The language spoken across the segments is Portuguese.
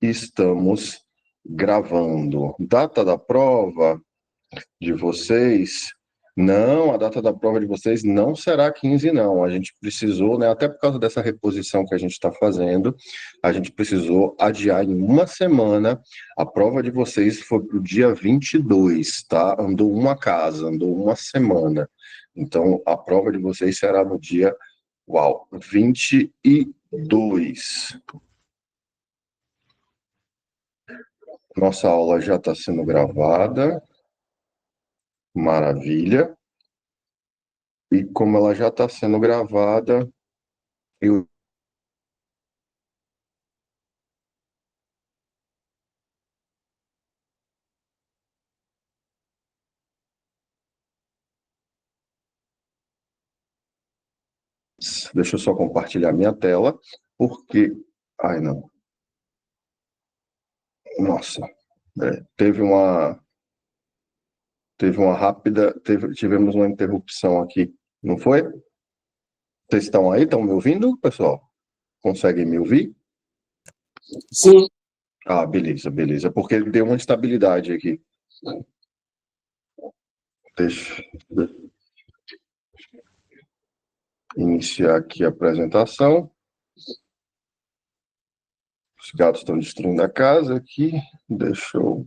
estamos gravando. Data da prova de vocês? Não, a data da prova de vocês não será 15, não. A gente precisou, né, até por causa dessa reposição que a gente está fazendo, a gente precisou adiar em uma semana. A prova de vocês foi para o dia 22, tá? Andou uma casa, andou uma semana. Então, a prova de vocês será no dia, 22. Nossa aula já está sendo gravada. Maravilha. E como ela já está sendo gravada, eu deixa eu só compartilhar minha tela, porque. Ai, não. Nossa. Teve uma. Teve uma rápida. Tivemos uma interrupção aqui, não foi? Vocês estão aí? Estão me ouvindo, pessoal? Conseguem me ouvir? Sim. Ah, beleza, beleza. Porque deu uma instabilidade aqui. Deixa eu iniciar aqui a apresentação. Os gatos estão destruindo a casa aqui. Deixa eu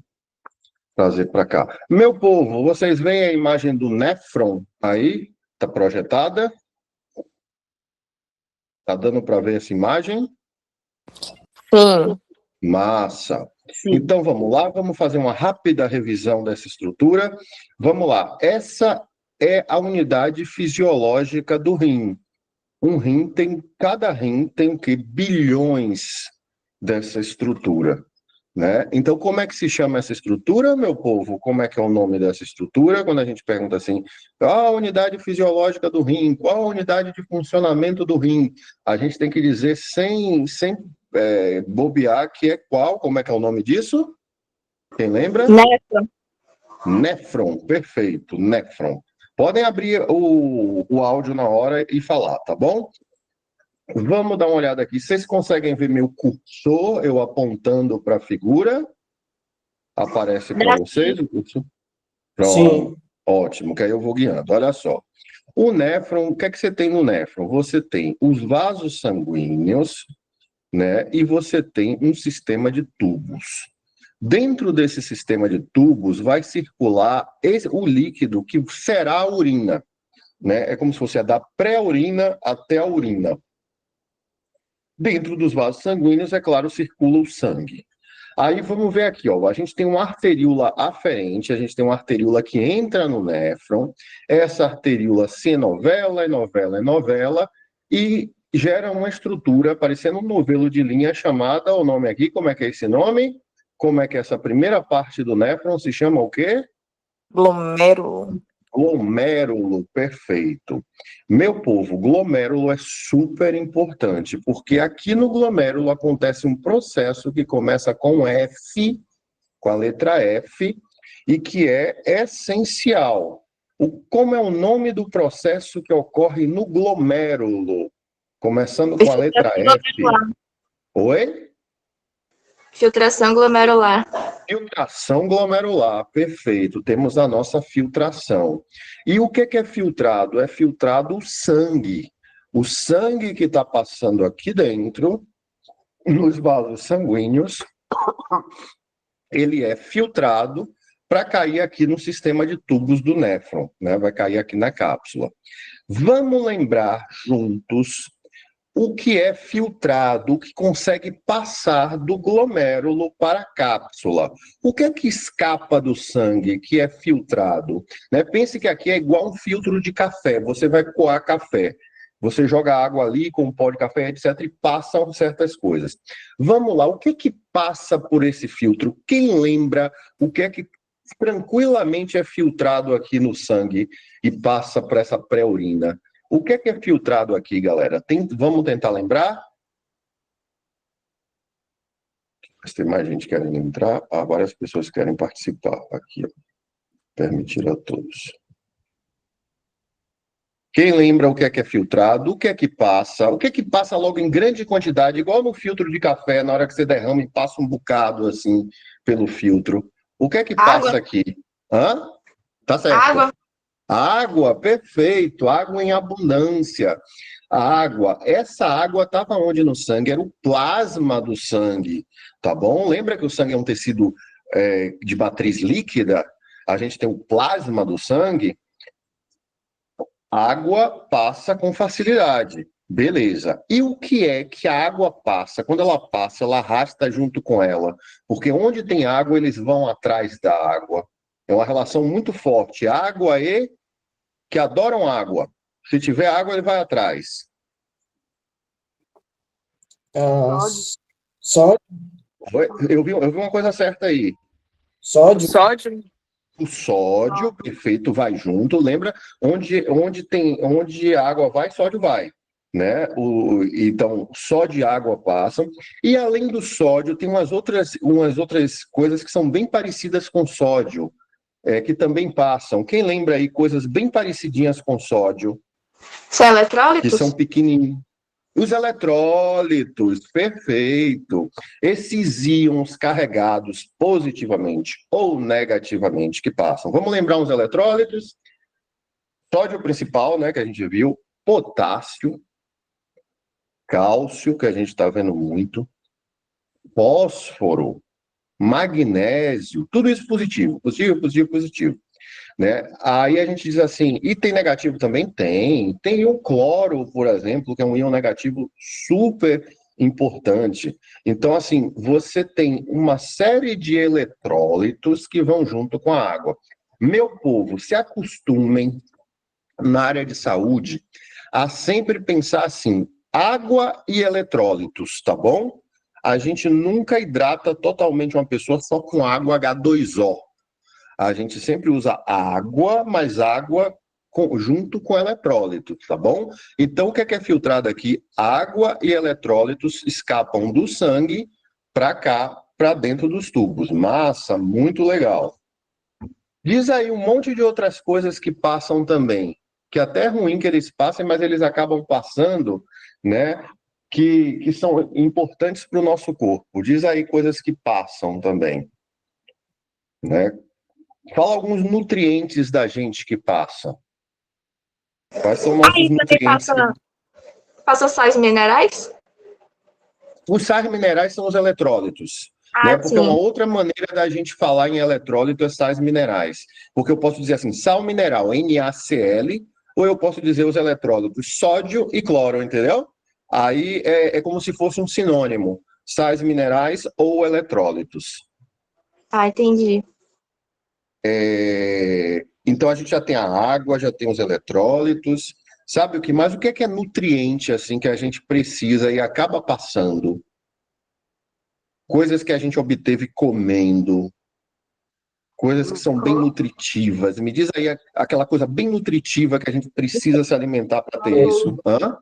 trazer para cá. Meu povo, vocês veem a imagem do Nefron aí? Está projetada? Está dando para ver essa imagem? Sim. Massa. Sim. Então vamos lá, vamos fazer uma rápida revisão dessa estrutura. Vamos lá. Essa é a unidade fisiológica do rim. Cada rim tem o quê? Bilhões dessa estrutura, né? Então, como é que se chama essa estrutura, meu povo? Como é que é o nome dessa estrutura? Quando a gente pergunta assim, qual a unidade fisiológica do rim? Qual a unidade de funcionamento do rim? A gente tem que dizer sem bobear que é qual? Como é que é o nome disso? Quem lembra? Nefron. Nefron, perfeito, nefron. Podem abrir o áudio na hora e falar, tá bom? Vamos dar uma olhada aqui. Vocês conseguem ver meu cursor, eu apontando para a figura? Aparece para vocês o cursor? Pronto. Sim. Ótimo, que aí eu vou guiando. Olha só. O néfron, o que é que você tem no néfron? Você tem os vasos sanguíneos, né? E você tem um sistema de tubos. Dentro desse sistema de tubos vai circular o líquido que será a urina, né? É como se fosse da pré-urina até a urina. Dentro dos vasos sanguíneos, é claro, circula o sangue. Aí vamos ver aqui, ó, a gente tem uma arteríola aferente, a gente tem uma arteríola que entra no néfron, essa arteríola se enovela, e gera uma estrutura parecendo um novelo de linha chamada, o nome aqui, como é que é esse nome? Como é que essa primeira parte do néfron se chama o quê? Glomérulo. Glomérulo, perfeito. Meu povo, glomérulo é super importante, porque aqui no glomérulo acontece um processo que começa com F, com a letra F, e que é essencial. Como é o nome do processo que ocorre no glomérulo? Começando com a letra F. Oi? Filtração glomerular. Filtração glomerular, perfeito. Temos a nossa filtração. E o que é filtrado? É filtrado o sangue. O sangue que está passando aqui dentro, nos vasos sanguíneos, ele é filtrado para cair aqui no sistema de tubos do néfron, né? Vai cair aqui na cápsula. Vamos lembrar juntos o que é filtrado, o que consegue passar do glomérulo para a cápsula. O que é que escapa do sangue, que é filtrado? Né? Pense que aqui é igual um filtro de café, você vai coar café. Você joga água ali com um pó de café, etc., e passam certas coisas. Vamos lá, o que é que passa por esse filtro? Quem lembra o que é que tranquilamente é filtrado aqui no sangue e passa para essa pré-urina? O que é filtrado aqui, galera? Vamos tentar lembrar? Mas tem mais gente querendo entrar. Várias pessoas querem participar aqui. Ó. Permitir a todos. Quem lembra o que é filtrado? O que é que passa? O que é que passa logo em grande quantidade, igual no filtro de café, na hora que você derrama e passa um bocado assim pelo filtro. O que é que passa Água, aqui? Hã? Tá certo. água. Água, perfeito. Água em abundância. A água, essa água estava onde no sangue? Era o plasma do sangue, tá bom? Lembra que o sangue é um tecido de matriz líquida? A gente tem o plasma do sangue. Água passa com facilidade. Beleza. E o que é que a água passa? Quando ela passa, ela arrasta junto com ela. Porque onde tem água, eles vão atrás da água. É uma relação muito forte. Água e que adoram água. Se tiver água, ele vai atrás. Ah, Sódio. sódio, Eu vi uma coisa certa aí. sódio, Sódio. O sódio, perfeito, vai junto. Lembra? Onde a água vai, sódio vai. Né? Então, sódio e água passam. E além do sódio, tem umas outras coisas que são bem parecidas com sódio, que também passam. Quem lembra aí coisas bem parecidinhas com sódio, São que eletrólitos? são pequenininhos? Os eletrólitos, perfeito. Esses íons carregados positivamente ou negativamente que passam. Vamos lembrar uns eletrólitos? Sódio principal, né, que a gente viu, potássio, cálcio, que a gente está vendo muito, fósforo, magnésio, tudo isso positivo, positivo, positivo, positivo. Né? Aí a gente diz assim, e tem negativo também? Tem o cloro, por exemplo, que é um íon negativo super importante. Então, assim, você tem uma série de eletrólitos que vão junto com a água. Meu povo, se acostumem na área de saúde a sempre pensar assim, água e eletrólitos, tá bom? A gente nunca hidrata totalmente uma pessoa só com água H2O. A gente sempre usa água, mas água junto com eletrólitos, tá bom? Então, o que é filtrado aqui? Água e eletrólitos escapam do sangue para cá, para dentro dos tubos. Massa, muito legal. Diz aí um monte de outras coisas que passam também, que até é ruim que eles passem, mas eles acabam passando, né? Que são importantes para o nosso corpo. Diz aí coisas que passam também, né? Fala alguns nutrientes da gente que passa. Quais são nossos Aí também nutrientes? passa sais minerais? Os sais minerais são os eletrólitos, né? Ah, Porque uma sim. outra maneira da gente falar em eletrólito é sais minerais. Porque eu posso dizer assim, sal mineral, NaCl, ou eu posso dizer os eletrólitos, sódio e cloro, entendeu? Aí é como se fosse um sinônimo, sais minerais ou eletrólitos. Ah, entendi. Então a gente já tem a água, já tem os eletrólitos. Sabe o que mais? O que é nutriente assim que a gente precisa e acaba passando? Coisas que a gente obteve comendo, coisas que são bem nutritivas. Me diz aí aquela coisa bem nutritiva que a gente precisa se alimentar para ter isso. Hã?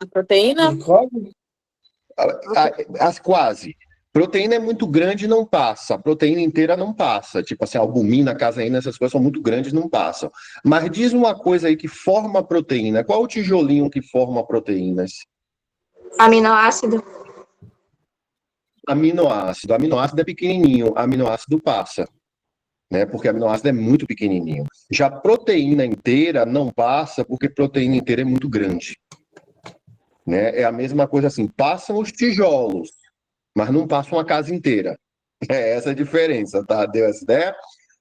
A proteína? glicose, As quase. Proteína é muito grande, não passa. Proteína inteira não passa. Tipo assim, albumina, caseína, essas coisas são muito grandes, não passam. Mas diz uma coisa aí que forma proteína. Qual o tijolinho que forma proteínas? Aminoácido? Aminoácido. Aminoácido é pequenininho, aminoácido passa, né? Porque aminoácido é muito pequenininho. Já proteína inteira não passa, porque proteína inteira é muito grande, né? É a mesma coisa assim, passam os tijolos, mas não passam a casa inteira. É essa a diferença, tá? Deu essa ideia?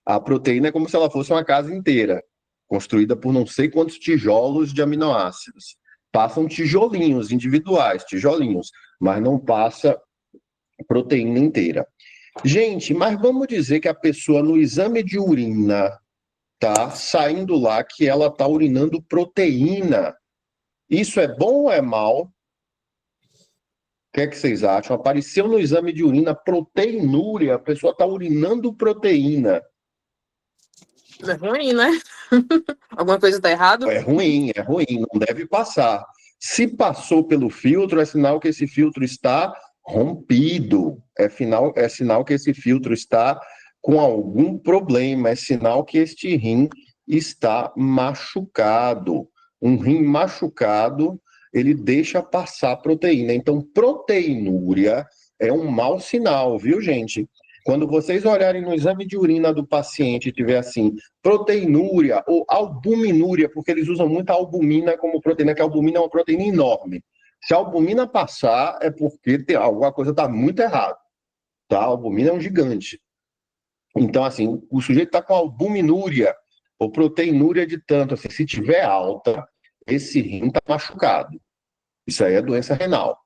A proteína é como se ela fosse uma casa inteira, construída por não sei quantos tijolos de aminoácidos. Passam tijolinhos individuais, tijolinhos, mas não passa proteína inteira. Gente, mas vamos dizer que a pessoa no exame de urina tá saindo lá que ela tá urinando proteína. Isso é bom ou é mal? O que é que vocês acham? Apareceu no exame de urina proteinúria, a pessoa tá urinando proteína. É ruim, né? Alguma coisa tá errado? É ruim, não deve passar. Se passou pelo filtro, é sinal que esse filtro está rompido. É sinal que esse filtro está com algum problema. É sinal que este rim está machucado. Um rim machucado, ele deixa passar proteína. Então, proteinúria é um mau sinal, viu, gente? Quando vocês olharem no exame de urina do paciente e tiver assim, proteinúria ou albuminúria, porque eles usam muito a albumina como proteína, que a albumina é uma proteína enorme. Se a albumina passar, é porque alguma coisa está muito errada. Tá? A albumina é um gigante. Então, assim, o sujeito está com albuminúria ou proteinúria de tanto, assim, se tiver alta, esse rim está machucado. Isso aí é doença renal.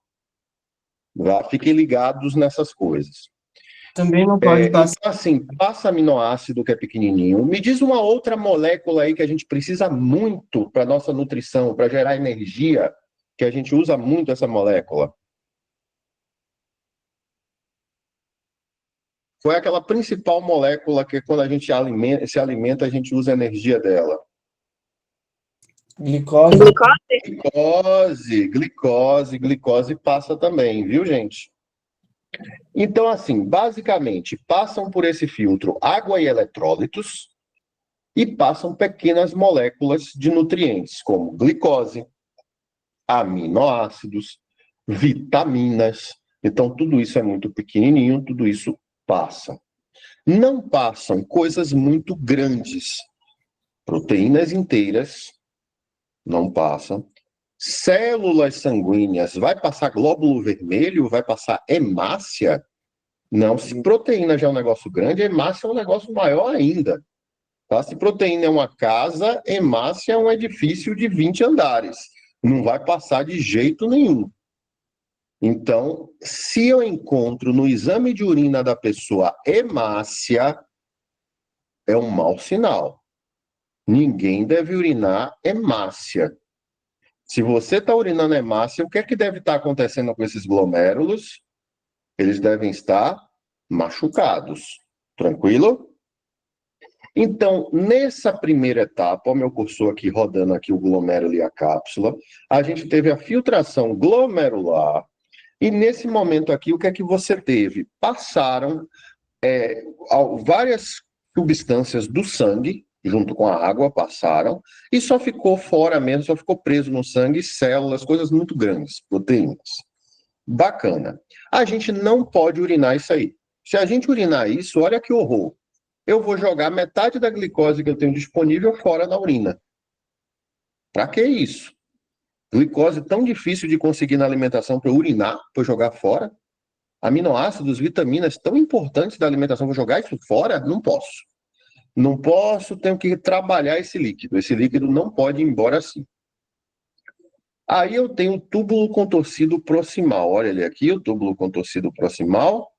Fiquem ligados nessas coisas. Também não pode Então, passar. assim, passa aminoácido que é pequenininho. Me diz uma outra molécula aí que a gente precisa muito para nossa nutrição, para gerar energia, que a gente usa muito essa molécula. Qual é aquela principal molécula que quando a gente se alimenta, a gente usa a energia dela? Glicose. Glicose passa também, viu, gente? Então, assim, basicamente, passam por esse filtro água e eletrólitos e passam pequenas moléculas de nutrientes, como glicose, aminoácidos, vitaminas. Então, tudo isso é muito pequenininho, tudo isso passa. Não passam coisas muito grandes. Proteínas inteiras não passam. Células sanguíneas, vai passar glóbulo vermelho? Vai passar hemácia? Não, se proteína já é um negócio grande, hemácia é um negócio maior ainda. Tá? Se proteína é uma casa, hemácia é um edifício de 20 andares. Não vai passar de jeito nenhum. Então, se eu encontro no exame de urina da pessoa hemácia, é um mau sinal. Ninguém deve urinar hemácia. Se você está urinando hemácia, o que é que deve estar acontecendo com esses glomérulos? Eles devem estar machucados. Tranquilo? Então, nessa primeira etapa, o meu cursor aqui rodando aqui o glomérulo e a cápsula, a gente teve a filtração glomerular. E nesse momento aqui, o que é que você teve? Passaram várias substâncias do sangue, junto com a água, passaram, e só ficou fora mesmo, só ficou preso no sangue, células, coisas muito grandes, proteínas. Bacana. A gente não pode urinar isso aí. Se a gente urinar isso, olha que horror. Eu vou jogar metade da glicose que eu tenho disponível fora na urina. Para que isso? Glicose tão difícil de conseguir na alimentação para eu urinar, para eu jogar fora? Aminoácidos, vitaminas tão importantes da alimentação, vou jogar isso fora? Não posso. Não posso, tenho que trabalhar esse líquido. Esse líquido não pode ir embora assim. Aí eu tenho o túbulo contorcido proximal. Olha ele aqui, o túbulo contorcido proximal.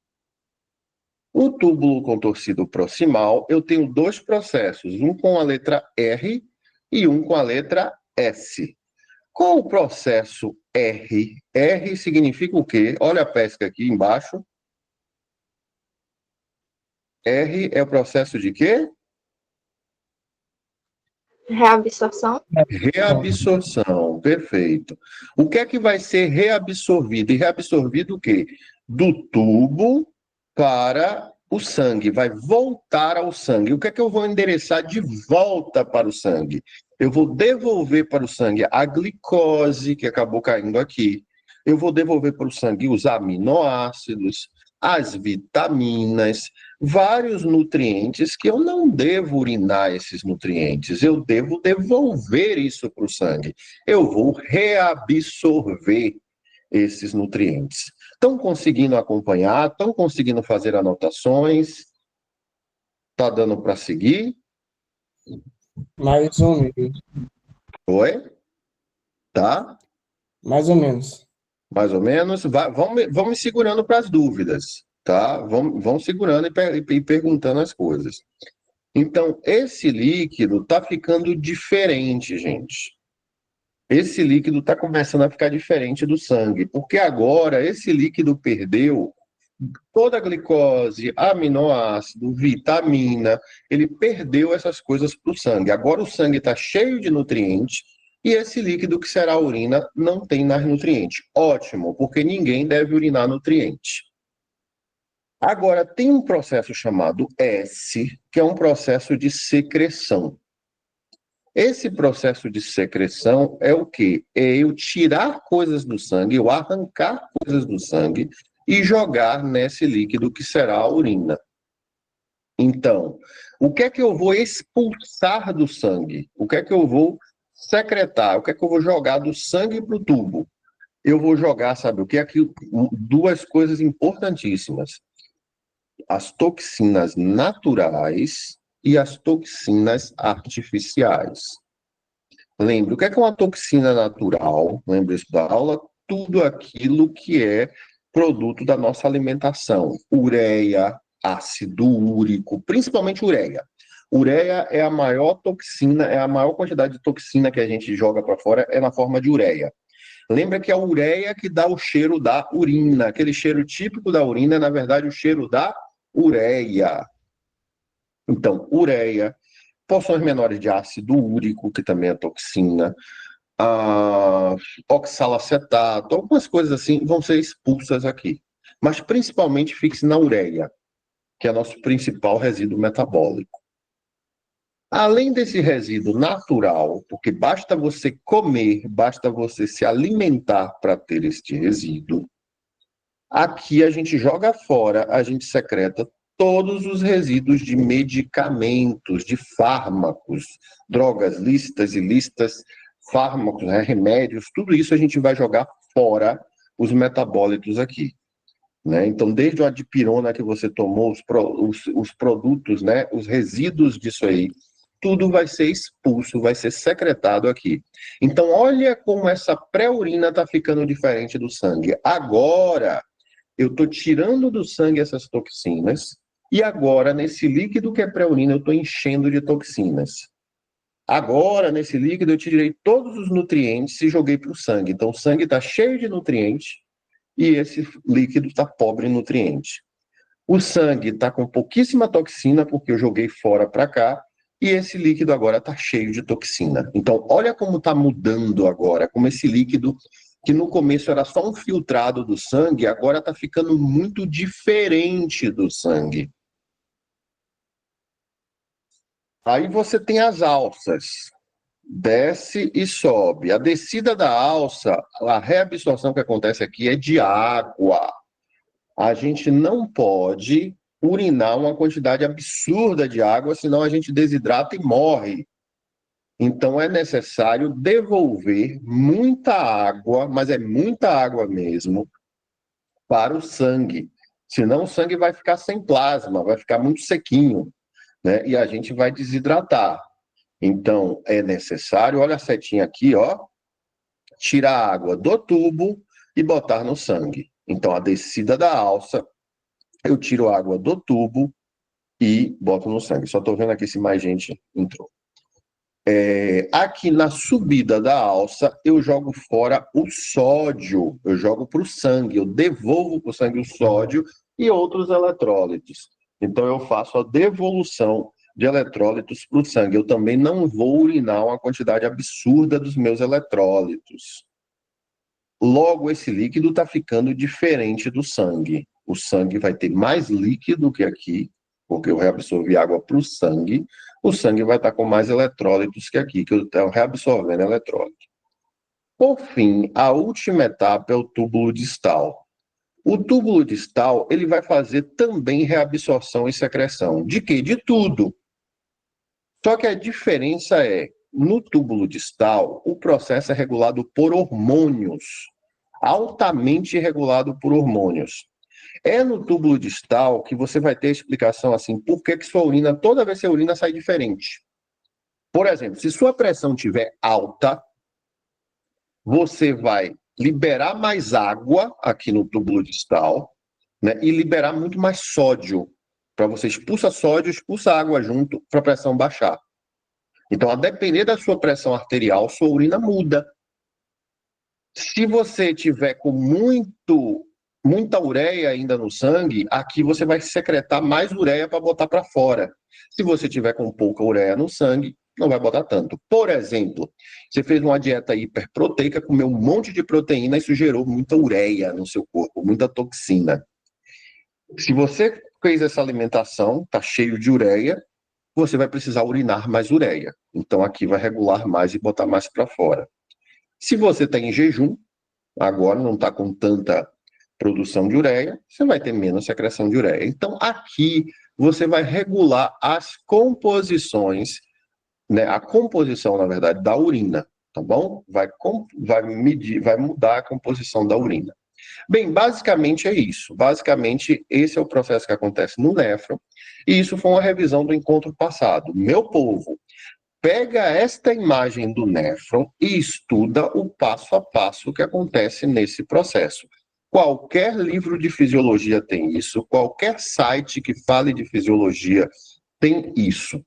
O túbulo contorcido proximal, eu tenho dois processos, um com a letra R e um com a letra S. Qual o processo R? R significa o quê? Olha a pesca aqui embaixo. R é o processo de quê? Reabsorção. Reabsorção, perfeito. O que é que vai ser reabsorvido? E reabsorvido o quê? Do tubo para o sangue, vai voltar ao sangue. O que é que eu vou endereçar de volta para o sangue? Eu vou devolver para o sangue a glicose que acabou caindo aqui. Eu vou devolver para o sangue os aminoácidos, as vitaminas, vários nutrientes que eu não devo urinar esses nutrientes, eu devo devolver isso para o sangue. Eu vou reabsorver esses nutrientes. Estão conseguindo acompanhar? Estão conseguindo fazer anotações? Está dando para seguir? Mais ou menos. Oi? Tá? Mais ou menos. Mais ou menos? Vão me segurando para as dúvidas, tá? Vão segurando e perguntando as coisas. Então, esse líquido está ficando diferente, gente. Esse líquido está começando a ficar diferente do sangue, porque agora esse líquido perdeu toda a glicose, aminoácido, vitamina, ele perdeu essas coisas para o sangue. Agora o sangue está cheio de nutrientes e esse líquido que será a urina não tem mais nutrientes. Ótimo, porque ninguém deve urinar nutrientes. Agora, tem um processo chamado S, que é um processo de secreção. Esse processo de secreção é o quê? É eu tirar coisas do sangue, eu arrancar coisas do sangue e jogar nesse líquido que será a urina. Então, o que é que eu vou expulsar do sangue? O que é que eu vou secretar? O que é que eu vou jogar do sangue para o tubo? Eu vou jogar, sabe o que? Aqui, duas coisas importantíssimas. As toxinas naturais e as toxinas artificiais. Lembre, o que é uma toxina natural? Lembra isso da aula? Tudo aquilo que é produto da nossa alimentação. Ureia, ácido úrico, principalmente ureia. Ureia é a maior toxina, é a maior quantidade de toxina que a gente joga para fora, é na forma de ureia. Lembra que a ureia que dá o cheiro da urina. Aquele cheiro típico da urina é, na verdade, o cheiro da ureia. Então, ureia, porções menores de ácido úrico, que também é toxina, oxalacetato, algumas coisas assim vão ser expulsas aqui. Mas principalmente fixe na ureia, que é nosso principal resíduo metabólico. Além desse resíduo natural, porque basta você comer, basta você se alimentar para ter este resíduo, aqui a gente joga fora, a gente secreta todos os resíduos de medicamentos, de fármacos, drogas lícitas, ilícitas, fármacos, né, remédios, tudo isso a gente vai jogar fora os metabólitos aqui. Né? Então, desde a dipirona que você tomou, os produtos, né, os resíduos disso aí, tudo vai ser expulso, vai ser secretado aqui. Então, olha como essa pré-urina está ficando diferente do sangue. Agora, eu estou tirando do sangue essas toxinas, e agora, nesse líquido que é pré-urina, eu estou enchendo de toxinas. Agora, nesse líquido, eu tirei todos os nutrientes e joguei para o sangue. Então, o sangue está cheio de nutrientes e esse líquido está pobre em nutrientes. O sangue está com pouquíssima toxina, porque eu joguei fora para cá, e esse líquido agora está cheio de toxina. Então, olha como está mudando agora, como esse líquido, que no começo era só um filtrado do sangue, agora está ficando muito diferente do sangue. Aí você tem as alças. Desce e sobe. A descida da alça, a reabsorção que acontece aqui é de água. A gente não pode urinar uma quantidade absurda de água, senão a gente desidrata e morre. Então é necessário devolver muita água, mas é muita água mesmo, para o sangue. Senão o sangue vai ficar sem plasma, vai ficar muito sequinho, né? E a gente vai desidratar. Então, é necessário, olha a setinha aqui, ó, tirar a água do tubo e botar no sangue. Então, a descida da alça, eu tiro a água do tubo e boto no sangue. Só estou vendo aqui se mais gente entrou. Aqui na subida da alça, eu jogo fora o sódio, eu jogo para o sangue, eu devolvo para o sangue o sódio e outros eletrólitos. Então, eu faço a devolução de eletrólitos para o sangue. Eu também não vou urinar uma quantidade absurda dos meus eletrólitos. Logo, esse líquido está ficando diferente do sangue. O sangue vai ter mais líquido que aqui, porque eu reabsorvi água para o sangue. O sangue vai estar com mais eletrólitos que aqui, que eu estou reabsorvendo eletrólitos. Por fim, a última etapa é o túbulo distal. O túbulo distal, ele vai fazer também reabsorção e secreção. De quê? De tudo. Só que a diferença é, no túbulo distal, o processo é regulado por hormônios, altamente regulado por hormônios. É no túbulo distal que você vai ter a explicação assim, por que sua urina, toda vez que a urina sai diferente. Por exemplo, se sua pressão estiver alta, você vai liberar mais água aqui no túbulo distal, né, e liberar muito mais sódio. Para você expulsa sódio, expulsa água junto para a pressão baixar. Então, a depender da sua pressão arterial, sua urina muda. Se você tiver com muita ureia ainda no sangue, aqui você vai secretar mais ureia para botar para fora. Se você tiver com pouca ureia no sangue, não vai botar tanto. Por exemplo, você fez uma dieta hiperproteica, comeu um monte de proteína e isso gerou muita ureia no seu corpo, muita toxina. Se você fez essa alimentação, está cheio de ureia, você vai precisar urinar mais ureia. Então, aqui vai regular mais e botar mais para fora. Se você está em jejum, agora não está com tanta produção de ureia, você vai ter menos secreção de ureia. Então, aqui você vai regular as composições, né, a composição, na verdade, da urina, tá bom? Vai medir, vai mudar a composição da urina. Bem, basicamente é isso. Basicamente, esse é o processo que acontece no néfron, e isso foi uma revisão do encontro passado. Meu povo, pega esta imagem do néfron e estuda o passo a passo que acontece nesse processo. Qualquer livro de fisiologia tem isso, qualquer site que fale de fisiologia tem isso,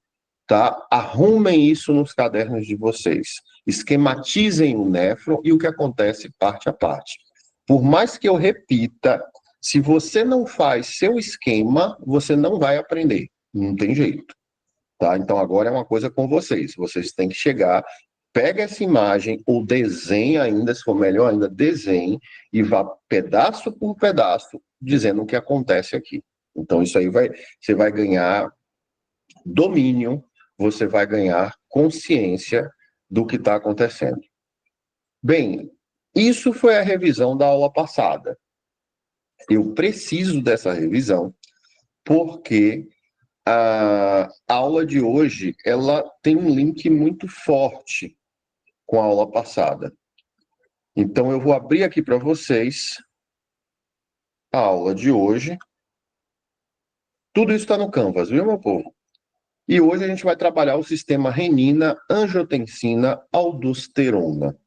tá? Arrumem isso nos cadernos de vocês. Esquematizem o néfron e o que acontece parte a parte. Por mais que eu repita, se você não faz seu esquema, você não vai aprender. Não tem jeito. Tá? Então, agora é uma coisa com vocês. Vocês têm que chegar, pega essa imagem, ou desenha ainda, se for melhor ainda, desenhe, e vá pedaço por pedaço, dizendo o que acontece aqui. Então, isso aí você vai ganhar domínio, você vai ganhar consciência do que está acontecendo. Bem, isso foi a revisão da aula passada. Eu preciso dessa revisão, porque a aula de hoje, ela tem um link muito forte com a aula passada. Então, eu vou abrir aqui para vocês a aula de hoje. Tudo isso está no Canvas, viu, meu povo? E hoje a gente vai trabalhar o sistema renina, angiotensina, aldosterona.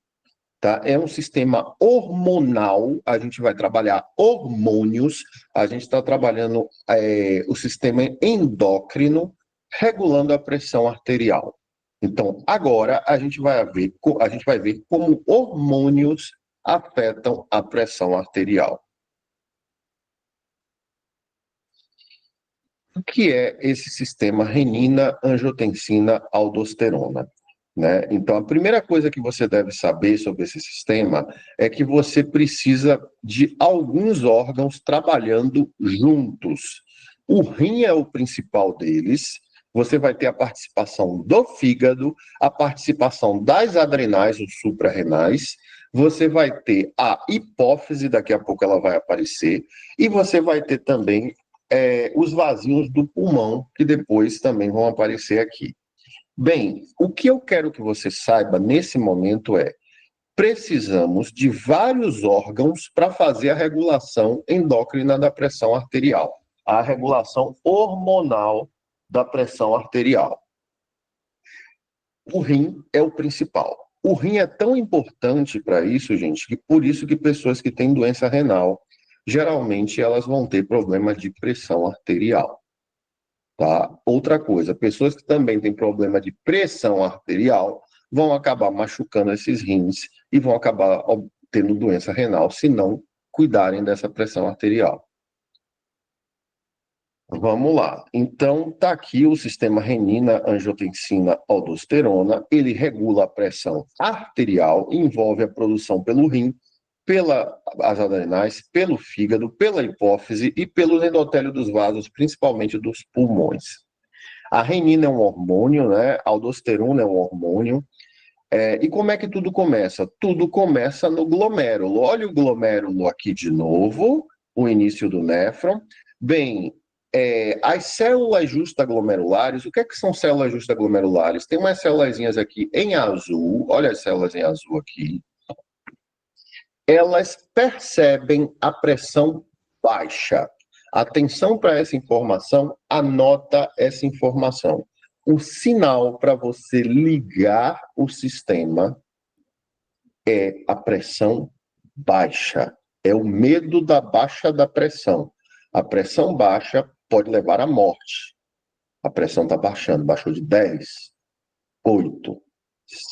Tá? É um sistema hormonal, a gente vai trabalhar hormônios, a gente está trabalhando o sistema endócrino, regulando a pressão arterial. Então, agora a gente vai ver como hormônios afetam a pressão arterial. O que é esse sistema renina, angiotensina, aldosterona? Né? Então, a primeira coisa que você deve saber sobre esse sistema é que você precisa de alguns órgãos trabalhando juntos. O rim é o principal deles. Você vai ter a participação do fígado, a participação das adrenais, os suprarrenais. Você vai ter a hipófise, daqui a pouco ela vai aparecer. E você vai ter também os vasinhos do pulmão, que depois também vão aparecer aqui. Bem, o que eu quero que você saiba nesse momento é: precisamos de vários órgãos para fazer a regulação endócrina da pressão arterial, a regulação hormonal da pressão arterial. O rim é o principal. O rim é tão importante para isso, gente, que por isso que pessoas que têm doença renal, geralmente elas vão ter problema de pressão arterial. Tá? Outra coisa, pessoas que também têm problema de pressão arterial vão acabar machucando esses rins e vão acabar tendo doença renal se não cuidarem dessa pressão arterial. Vamos lá. Então, está aqui o sistema renina, angiotensina, aldosterona. Ele regula a pressão arterial, envolve a produção pelo rim, pelas adrenais, pelo fígado, pela hipófise e pelo endotélio dos vasos, principalmente dos pulmões. A renina é um hormônio, né? A aldosterona é um hormônio. E como é que tudo começa? Tudo começa no glomérulo. Olha o glomérulo aqui de novo, o início do néfron. Bem, as células justaglomerulares, o que são células justaglomerulares? Tem umas célulazinhas aqui em azul, olha as células em azul aqui. Elas percebem a pressão baixa. Atenção para essa informação, anota essa informação. O sinal para você ligar o sistema é a pressão baixa. É o medo da baixa da pressão. A pressão baixa pode levar à morte. A pressão está baixando, baixou de 10, 8,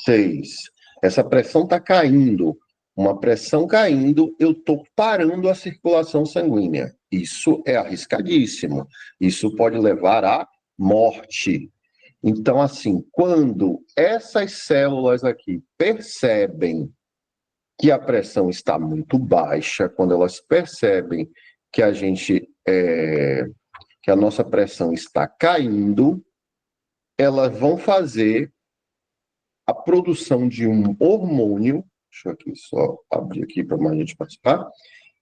6. Essa pressão está caindo. Uma pressão caindo, eu estou parando a circulação sanguínea. Isso é arriscadíssimo. Isso pode levar à morte. Então, assim, quando essas células aqui percebem que a pressão está muito baixa, quando elas percebem que que a nossa pressão está caindo, elas vão fazer a produção de um hormônio, deixa eu aqui só abrir aqui para mais gente participar,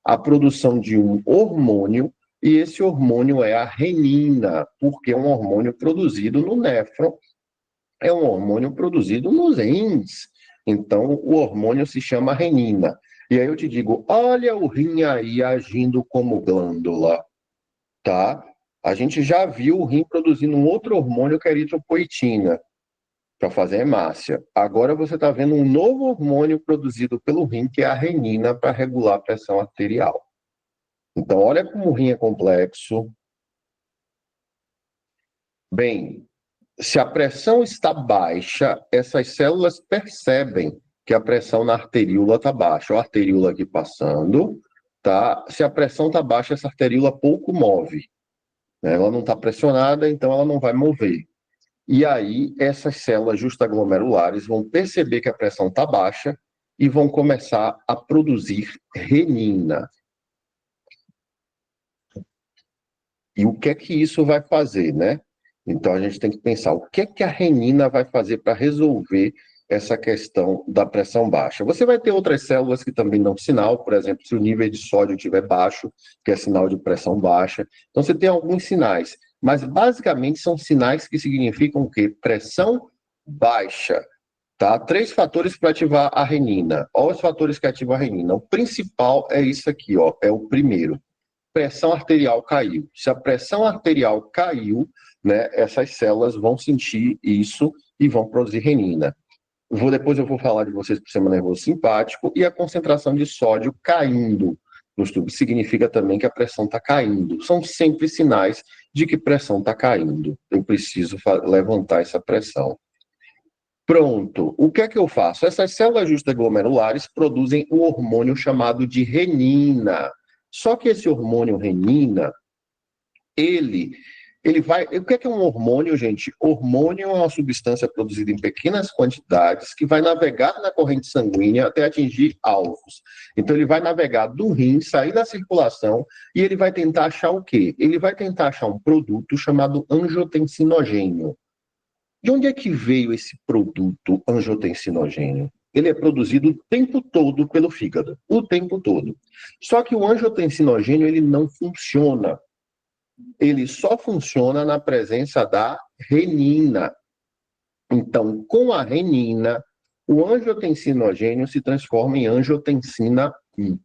a produção de um hormônio, e esse hormônio é a renina, porque é um hormônio produzido no néfron, é um hormônio produzido nos rins. Então, o hormônio se chama renina. E aí eu te digo, olha o rim aí agindo como glândula, tá? A gente já viu o rim produzindo um outro hormônio, que é a eritropoetina, para fazer hemácia. Agora você está vendo um novo hormônio produzido pelo rim, que é a renina, para regular a pressão arterial. Então, olha como o rim é complexo. Bem, se a pressão está baixa, essas células percebem que a pressão na arteríola está baixa. A arteríola aqui passando, tá? Se a pressão está baixa, essa arteríola pouco move, né? Ela não está pressionada, então ela não vai mover. E aí, essas células justaglomerulares vão perceber que a pressão está baixa e vão começar a produzir renina. E o que é que isso vai fazer, né? Então, a gente tem que pensar, o que é que a renina vai fazer para resolver essa questão da pressão baixa? Você vai ter outras células que também dão sinal, por exemplo, se o nível de sódio estiver baixo, que é sinal de pressão baixa. Então, você tem alguns sinais, mas basicamente são sinais que significam o quê? Pressão baixa, tá? 3 fatores para ativar a renina. Olha os fatores que ativam a renina. O principal é isso aqui, ó, é o primeiro. Pressão arterial caiu. Se a pressão arterial caiu, né, essas células vão sentir isso e vão produzir renina. Depois eu vou falar de vocês para o sistema nervoso simpático, e a concentração de sódio caindo nos tubos significa também que a pressão está caindo. São sempre sinais de que pressão está caindo. Eu preciso levantar essa pressão. Pronto. O que é que eu faço? Essas células justaglomerulares produzem um hormônio chamado de renina. Só que esse hormônio renina, ele vai... O que é um hormônio, gente? Hormônio é uma substância produzida em pequenas quantidades que vai navegar na corrente sanguínea até atingir alvos. Então, ele vai navegar do rim, sair da circulação, e ele vai tentar achar o quê? Ele vai tentar achar um produto chamado angiotensinogênio. De onde é que veio esse produto angiotensinogênio? Ele é produzido o tempo todo pelo fígado, o tempo todo. Só que o angiotensinogênio, ele não funciona. Ele só funciona na presença da renina. Então, com a renina, o angiotensinogênio se transforma em angiotensina I.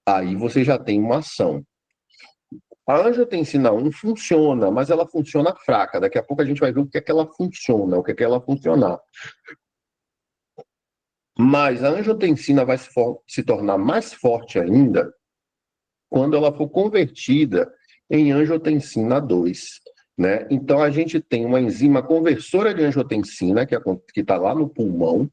Aí você já tem uma ação. A angiotensina 1 funciona, mas ela funciona fraca. Daqui a pouco a gente vai ver o que é que ela funciona, o que é que ela funcionar. Mas a angiotensina vai se tornar mais forte ainda quando ela for convertida em angiotensina 2, né? Então, a gente tem uma enzima conversora de angiotensina, que está lá no pulmão,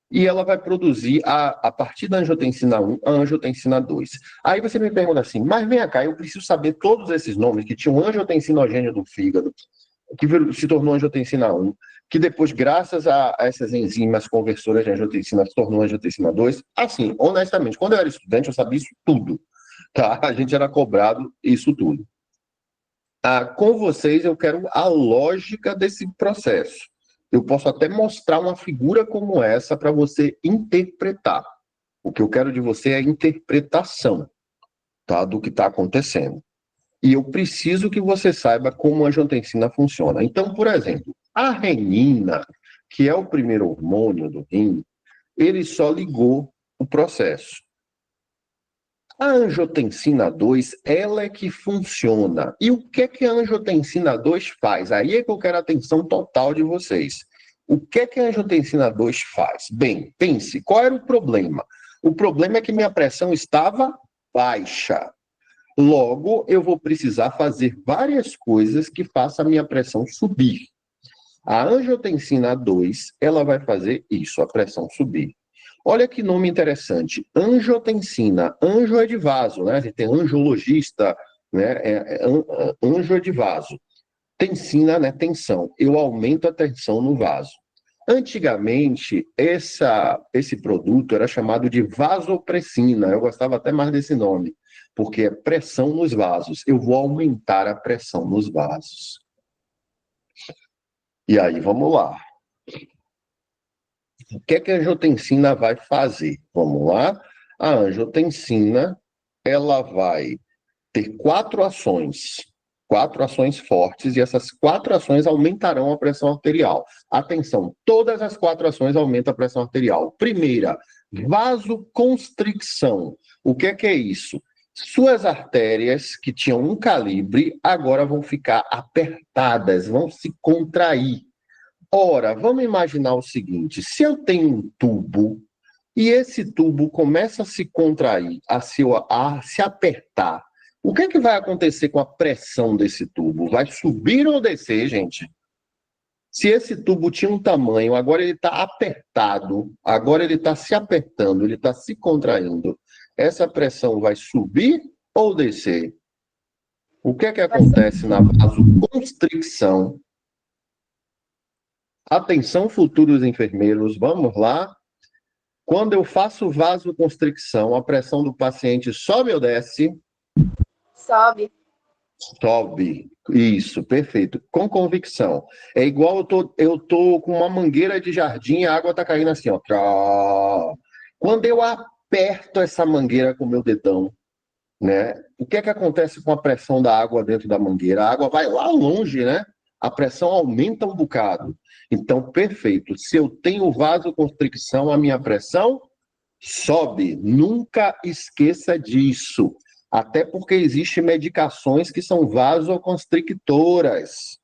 e ela vai produzir, a partir da angiotensina 1, a angiotensina 2. Aí você me pergunta assim, mas vem cá, eu preciso saber todos esses nomes, que tinham angiotensinogênio do fígado, que se tornou angiotensina 1, que depois, graças a essas enzimas conversoras de angiotensina, se tornou angiotensina 2. Assim, honestamente, quando eu era estudante, eu sabia isso tudo, tá? A gente era cobrado isso tudo. Com vocês, eu quero a lógica desse processo. Eu posso até mostrar uma figura como essa para você interpretar. O que eu quero de você é a interpretação, tá, do que está acontecendo. E eu preciso que você saiba como a angiotensina funciona. Então, por exemplo, a renina, que é o primeiro hormônio do rim, ele só ligou o processo. A angiotensina 2, ela é que funciona. E o que é que a angiotensina 2 faz? Aí é que eu quero a atenção total de vocês. O que é que a angiotensina 2 faz? Bem, pense, qual era o problema? O problema é que minha pressão estava baixa. Logo, eu vou precisar fazer várias coisas que façam a minha pressão subir. A angiotensina 2, ela vai fazer isso, a pressão subir. Olha que nome interessante, angiotensina. Anjo é de vaso, né? A gente tem angiologista, né? Anjo é de vaso. Tensina, né? Tensão. Eu aumento a tensão no vaso. Antigamente, esse produto era chamado de vasopressina. Eu gostava até mais desse nome, porque é pressão nos vasos. Eu vou aumentar a pressão nos vasos. E aí, vamos lá. O que é que a angiotensina vai fazer? Vamos lá. A angiotensina, ela vai ter quatro ações fortes, e essas quatro ações aumentarão a pressão arterial. Atenção, todas as quatro ações aumentam a pressão arterial. Primeira, vasoconstricção. O que é isso? Suas artérias, que tinham um calibre, agora vão ficar apertadas, vão se contrair. Ora, vamos imaginar o seguinte: se eu tenho um tubo e esse tubo começa a se contrair, a se apertar, o que é que vai acontecer com a pressão desse tubo? Vai subir ou descer, gente? Se esse tubo tinha um tamanho, agora ele está apertado, agora ele está se apertando, ele está se contraindo, essa pressão vai subir ou descer? O que é que acontece na vasoconstricção? Atenção, futuros enfermeiros, vamos lá. Quando eu faço vasoconstricção, a pressão do paciente sobe ou desce? Sobe. Sobe. Isso, perfeito. Com convicção. É igual eu tô com uma mangueira de jardim e a água tá caindo assim, ó. Quando eu aperto essa mangueira com o meu dedão, né? O que é que acontece com a pressão da água dentro da mangueira? A água vai lá longe, né? A pressão aumenta um bocado. Então, perfeito. Se eu tenho vasoconstricção, a minha pressão sobe. Nunca esqueça disso. Até porque existem medicações que são vasoconstrictoras.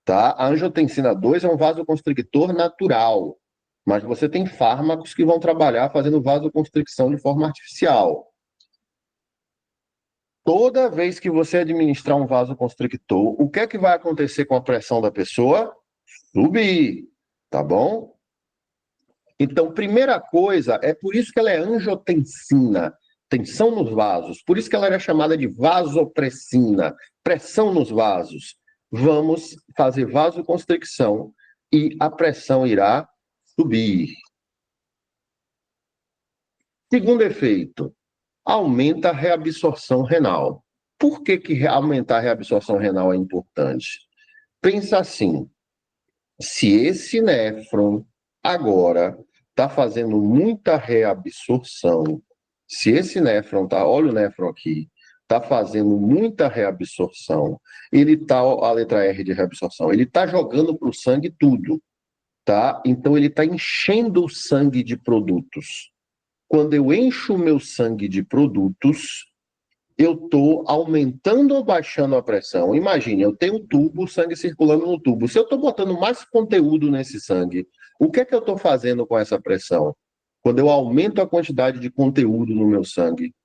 Tá? A angiotensina 2 é um vasoconstrictor natural. Mas você tem fármacos que vão trabalhar fazendo vasoconstricção de forma artificial. Toda vez que você administrar um vasoconstrictor, o que é que vai acontecer com a pressão da pessoa? Subir, tá bom? Então, primeira coisa, é por isso que ela é angiotensina, tensão nos vasos, por isso que ela era chamada de vasopressina, pressão nos vasos. Vamos fazer vasoconstricção e a pressão irá subir. Segundo efeito, aumenta a reabsorção renal. Por que aumentar a reabsorção renal é importante? Pensa assim, se esse néfron agora está fazendo muita reabsorção, se esse néfron olha o néfron aqui, está fazendo muita reabsorção, ele está, a letra R de reabsorção, ele está jogando para o sangue tudo, tá? Então ele está enchendo o sangue de produtos. Quando eu encho o meu sangue de produtos, eu estou aumentando ou baixando a pressão. Imagine, eu tenho um tubo, sangue circulando no tubo. Se eu estou botando mais conteúdo nesse sangue, o que é que eu estou fazendo com essa pressão? Quando eu aumento a quantidade de conteúdo no meu sangue,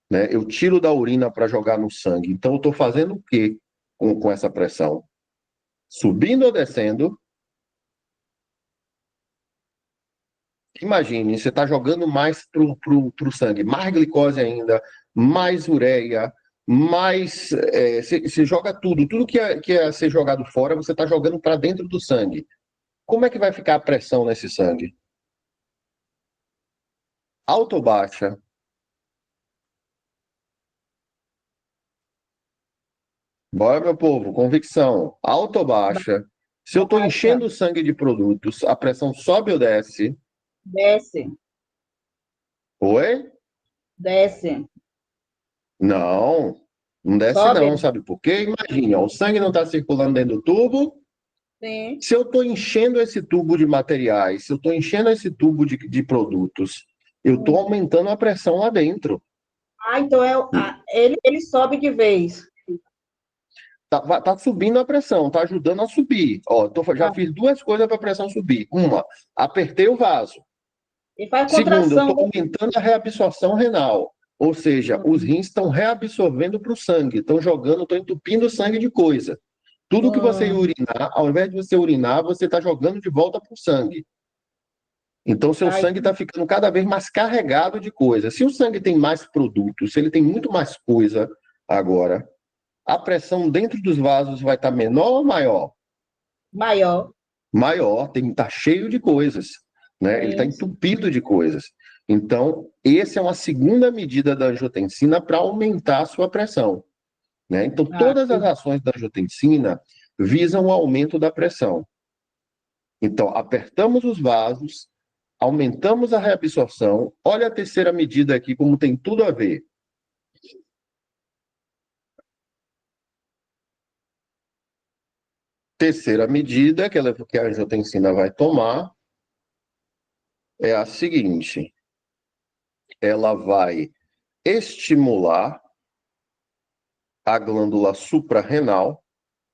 né? Eu tiro da urina para jogar no sangue. Então, eu estou fazendo o quê com essa pressão? Subindo ou descendo? Imagine, você está jogando mais pro sangue, mais glicose ainda, mais ureia, mais. Você joga tudo que é ser jogado fora, você está jogando para dentro do sangue. Como é que vai ficar a pressão nesse sangue? Alta ou baixa? Bora, meu povo, convicção. Alta ou baixa? Se eu estou enchendo o sangue de produtos, a pressão sobe ou desce? Desce, Oi? desce. Não, não desce Sobe. não, sabe por quê? Imagine, ó, o sangue não está circulando dentro do tubo. Sim. Se eu estou enchendo esse tubo de materiais, se eu estou enchendo esse tubo de produtos, eu estou aumentando a pressão lá dentro. Ah, então ele sobe de vez. Tá subindo a pressão, tá ajudando a subir. Ó, já fiz duas coisas para a pressão subir. Uma, apertei o vaso. E faz Segundo, eu contração. estou aumentando a reabsorção renal. Ou seja, os rins estão reabsorvendo para o sangue, estão jogando, estão entupindo o sangue de coisa. Tudo que você urinar, ao invés de você urinar, você está jogando de volta para o sangue. Então, seu sangue está ficando cada vez mais carregado de coisa. Se o sangue tem mais produtos, se ele tem muito mais coisa agora, a pressão dentro dos vasos vai estar menor ou maior? Maior. Maior, tá cheio de coisas, né? Ele está entupido de coisas. Então, essa é uma segunda medida da angiotensina para aumentar a sua pressão, né? Então, todas as ações da angiotensina, visam o aumento da pressão. Então, apertamos os vasos, aumentamos a reabsorção. Olha a terceira medida aqui, como tem tudo a ver. Terceira medida que a angiotensina vai tomar é a seguinte. Ela vai estimular a glândula suprarrenal,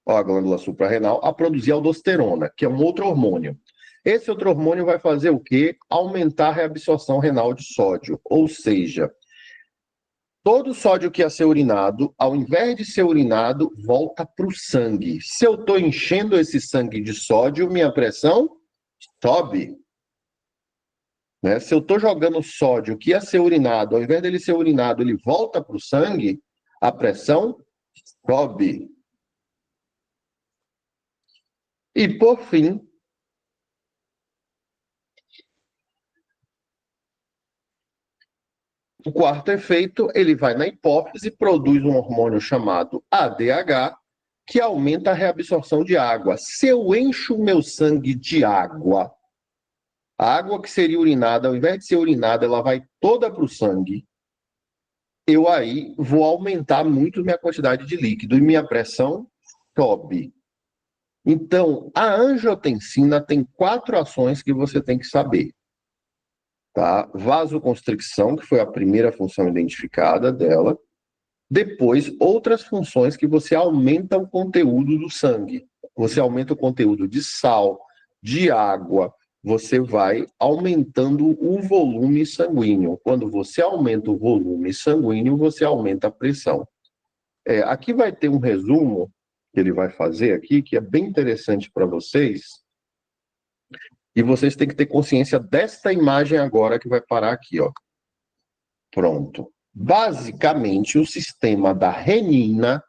a produzir aldosterona, que é um outro hormônio. Esse outro hormônio vai fazer o quê? Aumentar a reabsorção renal de sódio. Ou seja, todo o sódio que ia ser urinado, ao invés de ser urinado, volta para o sangue. Se eu estou enchendo esse sangue de sódio, minha pressão sobe. Né? Se eu estou jogando sódio que ia ser urinado, ao invés dele ser urinado, ele volta para o sangue, a pressão sobe. E, por fim, o quarto efeito, ele vai na hipófise e produz um hormônio chamado ADH, que aumenta a reabsorção de água. Se eu encho o meu sangue de água, a água que seria urinada, ao invés de ser urinada, ela vai toda para o sangue, eu aí vou aumentar muito minha quantidade de líquido e minha pressão sobe. Então, a angiotensina tem 4 ações que você tem que saber. Tá? Vasoconstricção, que foi a primeira função identificada dela. Depois, outras funções que você aumenta o conteúdo do sangue. Você aumenta o conteúdo de sal, de água, você vai aumentando o volume sanguíneo. Quando você aumenta o volume sanguíneo, você aumenta a pressão. Aqui vai ter um resumo que ele vai fazer aqui, que é bem interessante para vocês. E vocês têm que ter consciência desta imagem agora que vai parar aqui, ó. Pronto. Basicamente, o sistema da renina,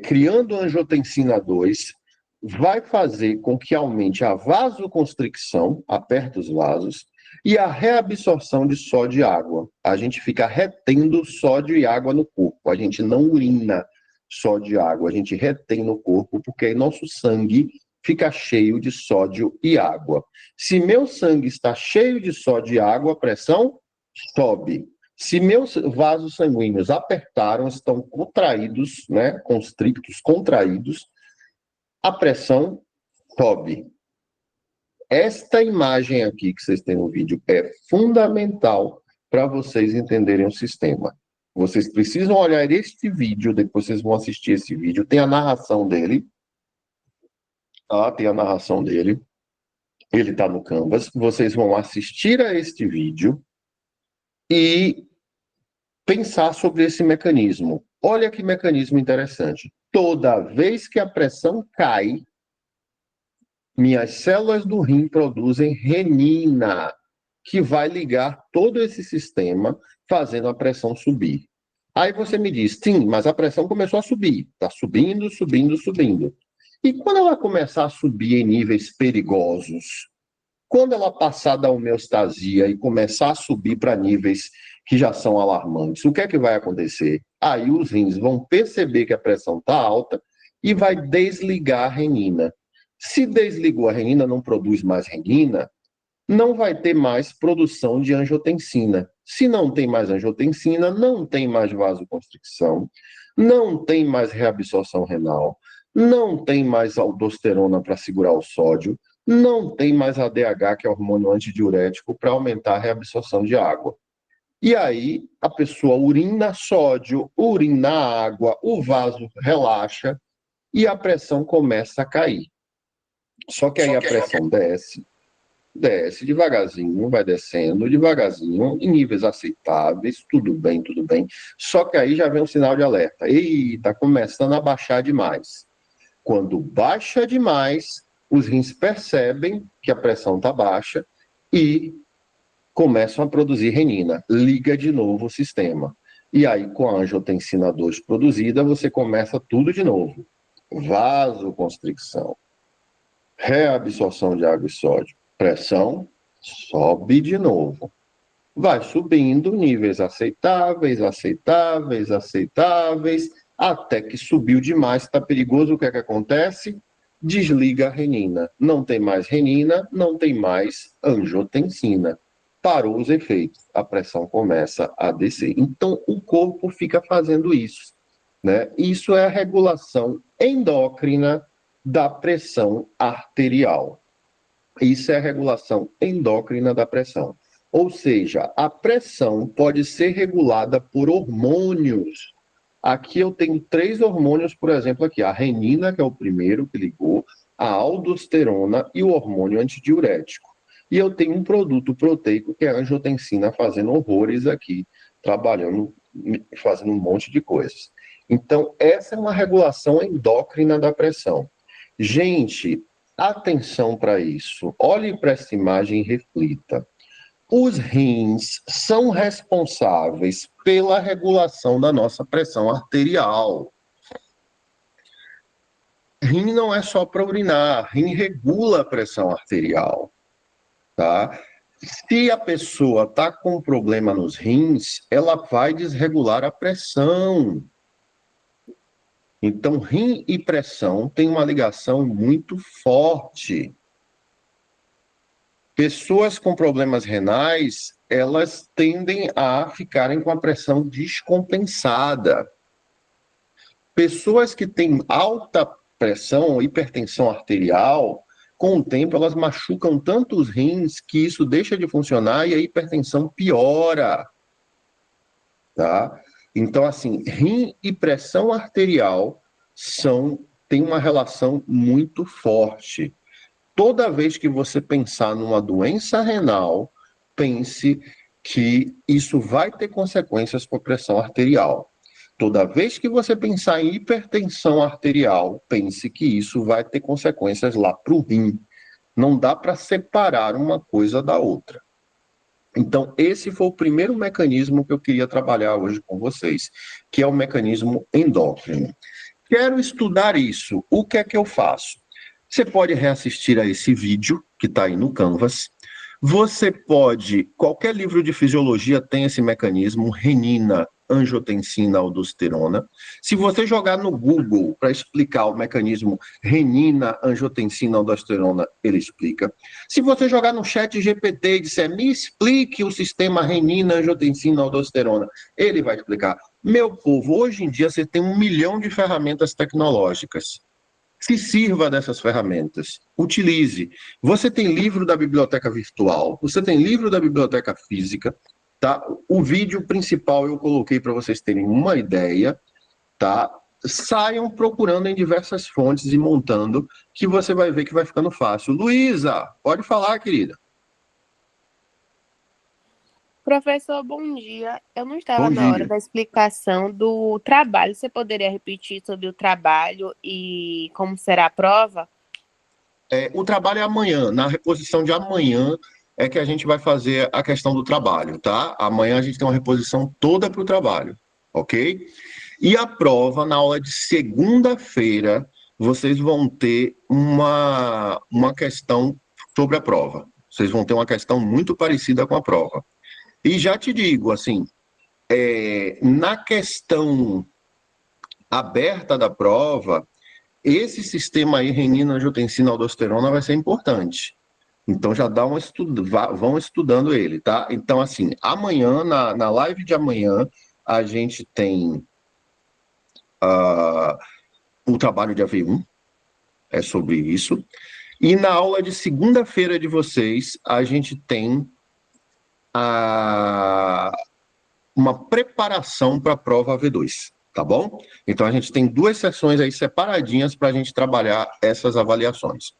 criando angiotensina 2, vai fazer com que aumente a vasoconstricção, aperta os vasos, e a reabsorção de sódio e água. A gente fica retendo sódio e água no corpo. A gente não urina sódio e água, a gente retém no corpo, porque aí nosso sangue fica cheio de sódio e água. Se meu sangue está cheio de sódio e água, a pressão sobe. Se meus vasos sanguíneos apertaram, estão contraídos, né, constrictos, contraídos, a pressão sobe. Esta imagem aqui que vocês têm no vídeo é fundamental para vocês entenderem o sistema. Vocês precisam olhar este vídeo, depois vocês vão assistir esse vídeo, tem a narração dele. Tem a narração dele. Ele está no Canvas. Vocês vão assistir a este vídeo e pensar sobre esse mecanismo. Olha que mecanismo interessante. Toda vez que a pressão cai, minhas células do rim produzem renina, que vai ligar todo esse sistema, fazendo a pressão subir. Aí você me diz, sim, mas a pressão começou a subir. Está subindo, subindo, subindo. E quando ela começar a subir em níveis perigosos, quando ela passar da homeostasia e começar a subir para níveis que já são alarmantes, o que é que vai acontecer? Aí os rins vão perceber que a pressão está alta e vai desligar a renina. Se desligou a renina, não produz mais renina, não vai ter mais produção de angiotensina. Se não tem mais angiotensina, não tem mais vasoconstricção, não tem mais reabsorção renal, não tem mais aldosterona para segurar o sódio, não tem mais ADH, que é hormônio antidiurético, para aumentar a reabsorção de água. E aí a pessoa urina sódio, urina água, o vaso relaxa e a pressão começa a cair. Só que aí a pressão desce devagarzinho, vai descendo devagarzinho, em níveis aceitáveis, tudo bem, tudo bem. Só que aí já vem um sinal de alerta. Eita, começando a baixar demais. Quando baixa demais, os rins percebem que a pressão está baixa e começam a produzir renina. Liga de novo o sistema. E aí, com a angiotensina 2 produzida, você começa tudo de novo. Vasoconstricção, reabsorção de água e sódio, pressão, sobe de novo. Vai subindo, níveis aceitáveis, aceitáveis, aceitáveis, até que subiu demais, está perigoso, o que é que acontece? Desliga a renina. Não tem mais renina, não tem mais angiotensina. Parou os efeitos, a pressão começa a descer. Então, o corpo fica fazendo isso, né? Isso é a regulação endócrina da pressão arterial. Isso é a regulação endócrina da pressão. Ou seja, a pressão pode ser regulada por hormônios. Aqui eu tenho 3 hormônios, por exemplo, aqui, a renina, que é o primeiro que ligou, a aldosterona e o hormônio antidiurético. E eu tenho um produto proteico, que é a angiotensina, fazendo horrores aqui, trabalhando, fazendo um monte de coisas. Então, essa é uma regulação endócrina da pressão. Gente, atenção para isso. Olhe para essa imagem e reflita. Os rins são responsáveis pela regulação da nossa pressão arterial. Rim não é só para urinar, rim regula a pressão arterial, tá? Se a pessoa está com problema nos rins, ela vai desregular a pressão. Então, rim e pressão têm uma ligação muito forte. Pessoas com problemas renais, elas tendem a ficarem com a pressão descompensada. Pessoas que têm alta pressão, hipertensão arterial, com o tempo elas machucam tanto os rins que isso deixa de funcionar e a hipertensão piora. Tá? Então, assim, rim e pressão arterial têm uma relação muito forte. Toda vez que você pensar numa doença renal, pense que isso vai ter consequências para a pressão arterial. Toda vez que você pensar em hipertensão arterial, pense que isso vai ter consequências lá para o rim. Não dá para separar uma coisa da outra. Então, esse foi o primeiro mecanismo que eu queria trabalhar hoje com vocês, que é o mecanismo endócrino. Quero estudar isso. O que é que eu faço? Você pode reassistir a esse vídeo, que está aí no Canvas. Você pode, qualquer livro de fisiologia tem esse mecanismo, renina, angiotensina, aldosterona. Se você jogar no Google para explicar o mecanismo renina, angiotensina, aldosterona, ele explica. Se você jogar no chat GPT e disser, me explique o sistema renina, angiotensina, aldosterona, ele vai explicar. Meu povo, hoje em dia você tem 1 milhão de ferramentas tecnológicas. Se sirva dessas ferramentas, utilize. Você tem livro da biblioteca virtual, você tem livro da biblioteca física, tá? O vídeo principal eu coloquei para vocês terem uma ideia, tá? Saiam procurando em diversas fontes e montando, que você vai ver que vai ficando fácil. Luísa, pode falar, querida. Professor, bom dia. Eu não estava Bom na dia. hora da explicação do trabalho. Você poderia repetir sobre o trabalho e como será a prova? O trabalho é amanhã, na reposição de amanhã é que a gente vai fazer a questão do trabalho, tá? Amanhã a gente tem uma reposição toda para o trabalho, ok? E a prova, na aula de segunda-feira, vocês vão ter uma questão sobre a prova. Vocês vão ter uma questão muito parecida com a prova. E já te digo, assim, na questão aberta da prova, esse sistema aí, renina, angiotensina, aldosterona, vai ser importante. Então já dá vão estudando ele, tá? Então, assim, amanhã, na live de amanhã, a gente tem o trabalho de AV1, é sobre isso. E na aula de segunda-feira de vocês, a gente tem uma preparação para a prova AV2, tá bom? Então a gente tem 2 sessões aí separadinhas para a gente trabalhar essas avaliações.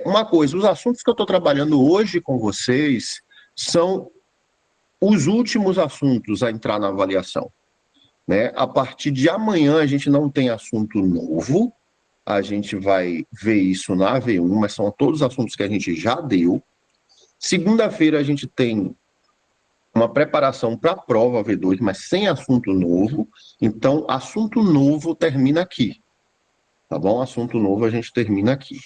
Uma coisa, os assuntos que eu estou trabalhando hoje com vocês são os últimos assuntos a entrar na avaliação, né? A partir de amanhã a gente não tem assunto novo, a gente vai ver isso na AV1, mas são todos os assuntos que a gente já deu. Segunda-feira a gente tem uma preparação para a prova AV2, mas sem assunto novo. Então, assunto novo termina aqui, tá bom? Assunto novo a gente termina aqui.